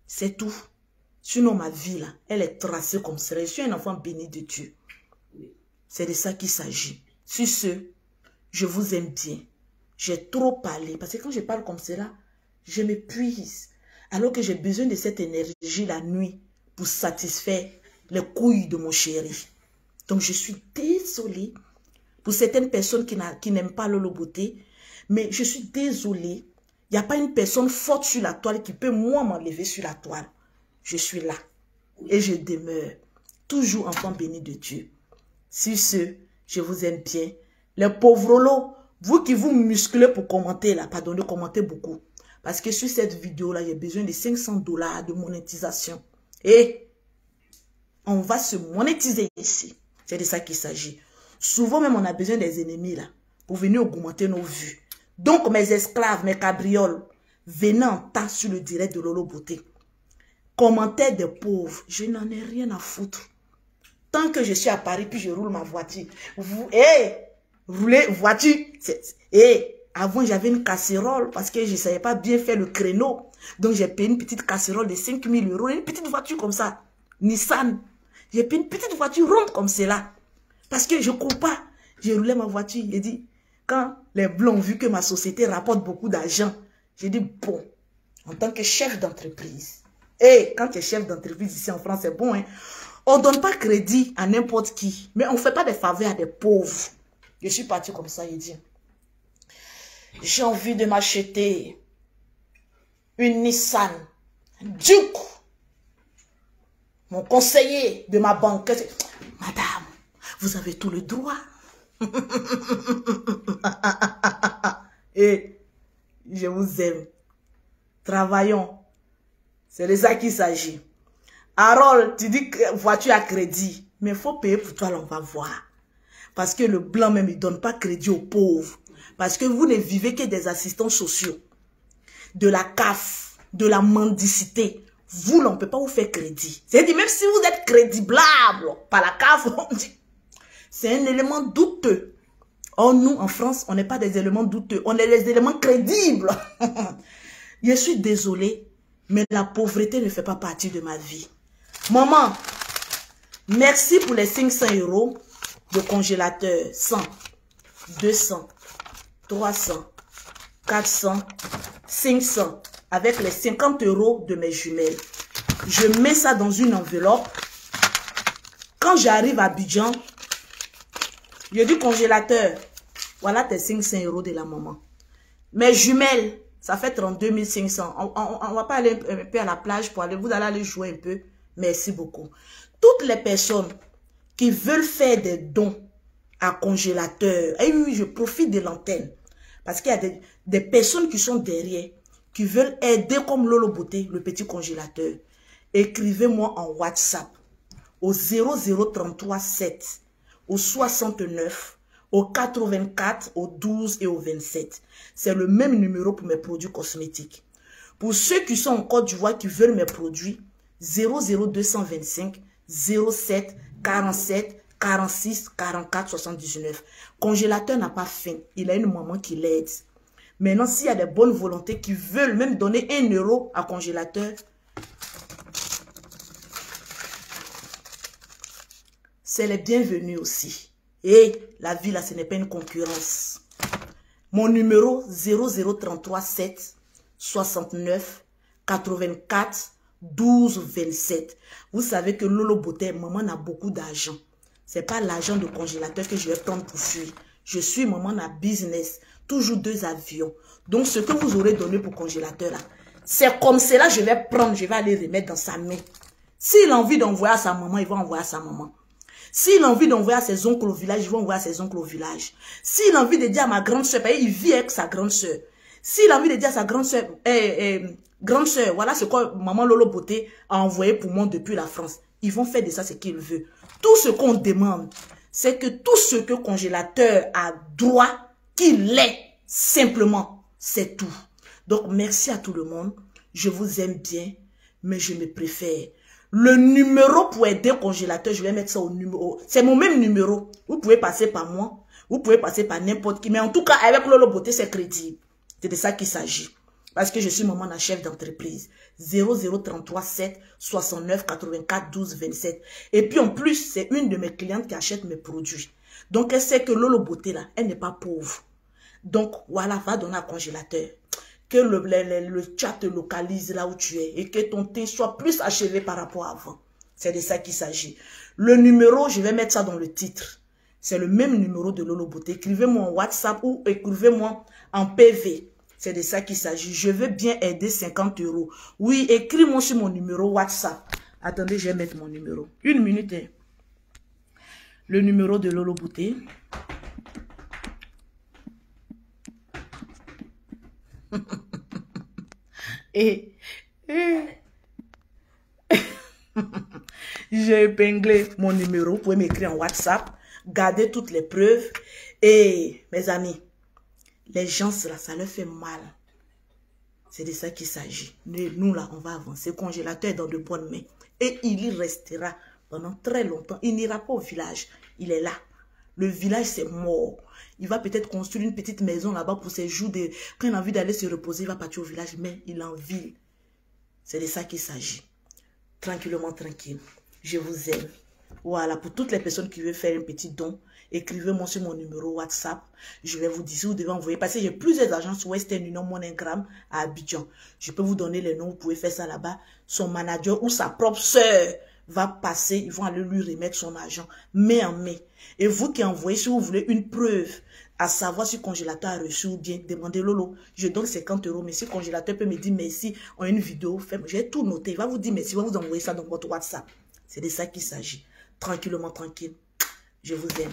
C'est tout. Sinon, ma vie là, elle est tracée comme ça. Je suis un enfant béni de Dieu. C'est de ça qu'il s'agit. Sur ce, je vous aime bien. J'ai trop parlé. Parce que quand je parle comme cela, je m'épuise. Alors que j'ai besoin de cette énergie la nuit pour satisfaire les couilles de mon chéri. Donc, je suis désolée pour certaines personnes qui n'aiment pas Lolo Beauté. Mais je suis désolée. Il n'y a pas une personne forte sur la toile qui peut, moi, m'enlever sur la toile. Je suis là. Et je demeure. Toujours enfant béni de Dieu. Sur ce, je vous aime bien. Les pauvres lots, vous qui vous musclez pour commenter là, pardon, commentez beaucoup. Parce que sur cette vidéo-là, j'ai besoin de 500 $ de monétisation. Et on va se monétiser ici. C'est de ça qu'il s'agit. Souvent même, on a besoin des ennemis là, pour venir augmenter nos vues. Donc, mes esclaves, mes cabrioles, venez en tas sur le direct de Lolo Beauté. Commentaires des pauvres, je n'en ai rien à foutre. Tant que je suis à Paris, puis je roule ma voiture. Vous, rouler voiture. Avant, j'avais une casserole parce que je ne savais pas bien faire le créneau. Donc, j'ai payé une petite casserole de 5 000 €. Une petite voiture comme ça. Nissan. J'ai payé une petite voiture ronde comme cela. Parce que je ne cours pas. J'ai roulé ma voiture. J'ai dit, quand les blancs ont vu que ma société rapporte beaucoup d'argent, j'ai dit, bon, en tant que chef d'entreprise. Quand tu es chef d'entreprise ici en France, c'est bon, hein. On ne donne pas crédit à n'importe qui. Mais on ne fait pas des faveurs à des pauvres. Je suis partie comme ça, il dit. J'ai envie de m'acheter une Nissan Duke. Mon conseiller de ma banque, madame, vous avez tout le droit. Et je vous aime. Travaillons. C'est de ça qu'il s'agit. Harold, tu dis que voiture à crédit. Mais il faut payer pour toi, là, on va voir. Parce que le blanc même, il ne donne pas crédit aux pauvres. Parce que vous ne vivez que des assistants sociaux. De la CAF, de la mendicité. Vous, là, on ne peut pas vous faire crédit. C'est-à-dire, même si vous êtes crédible par la CAF, c'est un élément douteux. Or, nous, en France, on n'est pas des éléments douteux. On est des éléments crédibles. Je suis désolée, mais la pauvreté ne fait pas partie de ma vie. Maman, merci pour les 500 € de congélateur. 100, 200, 300, 400, 500. Avec les 50 € de mes jumelles. Je mets ça dans une enveloppe. Quand j'arrive à Abidjan, je dis congélateur, voilà tes 500 € de la maman. Mes jumelles, ça fait 32 500. On va pas aller un peu à la plage pour aller, vous allez aller jouer un peu. Merci beaucoup. Toutes les personnes qui veulent faire des dons à congélateur, et oui, je profite de l'antenne. Parce qu'il y a des personnes qui sont derrière, qui veulent aider comme Lolo Beauté, le petit congélateur. Écrivez-moi en WhatsApp au 0033 7, au 69, au 84, au 12 et au 27. C'est le même numéro pour mes produits cosmétiques. Pour ceux qui sont en Côte d'Ivoire qui veulent mes produits, 00225 07 47 46 44 79. Congélateur n'a pas faim. Il a une maman qui l'aide. Maintenant, s'il y a des bonnes volontés qui veulent même donner 1 € à congélateur, c'est les bienvenus aussi. Et la vie là, ce n'est pas une concurrence. Mon numéro 0033 7 69 84 12 27. Vous savez que Lolo Beauté, maman a beaucoup d'argent. Ce n'est pas l'argent de congélateur que je vais prendre pour fuir. Je suis maman à business. Toujours 2 avions. Donc, ce que vous aurez donné pour congélateur, là, c'est comme cela, je vais prendre, je vais aller remettre dans sa main. S'il a envie d'envoyer à sa maman, il va envoyer à sa maman. S'il a envie d'envoyer à ses oncles au village, il va envoyer à ses oncles au village. S'il a envie de dire à ma grande soeur, il vit avec sa grande soeur. S'il a envie de dire à sa grande soeur, grande soeur, voilà ce que maman Lolo Beauté a envoyé pour moi depuis la France. Ils vont faire de ça ce qu'ils veulent. Tout ce qu'on demande, c'est que tout ce que congélateur a droit qu'il ait, simplement, c'est tout. Donc, merci à tout le monde. Je vous aime bien, mais je me préfère. Le numéro pour aider congélateur, je vais mettre ça au numéro. C'est mon même numéro. Vous pouvez passer par moi. Vous pouvez passer par n'importe qui. Mais en tout cas, avec Lolo Beauté, c'est crédible. C'est de ça qu'il s'agit. Parce que je suis maman d'un chef d'entreprise. 0033 7 69 84 12 27. Et puis en plus, c'est une de mes clientes qui achète mes produits. Donc elle sait que Lolo Beauté là, elle n'est pas pauvre. Donc voilà, va donner un congélateur. Que le chat te localise là où tu es. Et que ton thé soit plus achevé par rapport à avant. C'est de ça qu'il s'agit. Le numéro, je vais mettre ça dans le titre. C'est le même numéro de Lolo Beauté. Écrivez-moi en WhatsApp ou écrivez-moi en PV. C'est de ça qu'il s'agit. Je veux bien aider 50 €. Oui, écris-moi sur mon numéro WhatsApp. Attendez, je vais mettre mon numéro. Une minute. Hein. Le numéro de Lolo Beauté. J'ai épinglé mon numéro. Vous pouvez m'écrire en WhatsApp. Gardez toutes les preuves. Et mes amis, les gens, là, ça leur fait mal. C'est de ça qu'il s'agit. Nous, là, on va avancer. Le congélateur est dans de bonnes mains. Et il y restera pendant très longtemps. Il n'ira pas au village. Il est là. Le village, c'est mort. Il va peut-être construire une petite maison là-bas pour ses jours. Quand il a envie d'aller se reposer, il va partir au village. Mais il est en ville. C'est de ça qu'il s'agit. Tranquillement, tranquille. Je vous aime. Voilà, pour toutes les personnes qui veulent faire un petit don, écrivez-moi sur mon numéro WhatsApp. Je vais vous dire si vous devez envoyer. Parce que j'ai plusieurs agences Western Union MoneyGram à Abidjan. Je peux vous donner les noms, vous pouvez faire ça là-bas. Son manager ou sa propre soeur va passer, ils vont aller lui remettre son argent, main en main. Et vous qui envoyez, si vous voulez une preuve, à savoir si le congélateur a reçu ou bien, demandez Lolo, je donne 50 €, mais si le congélateur peut me dire merci en une vidéo, j'ai tout noté, il va vous dire merci, il va vous envoyer ça dans votre WhatsApp. C'est de ça qu'il s'agit. Tranquillement, tranquille. Je vous aime.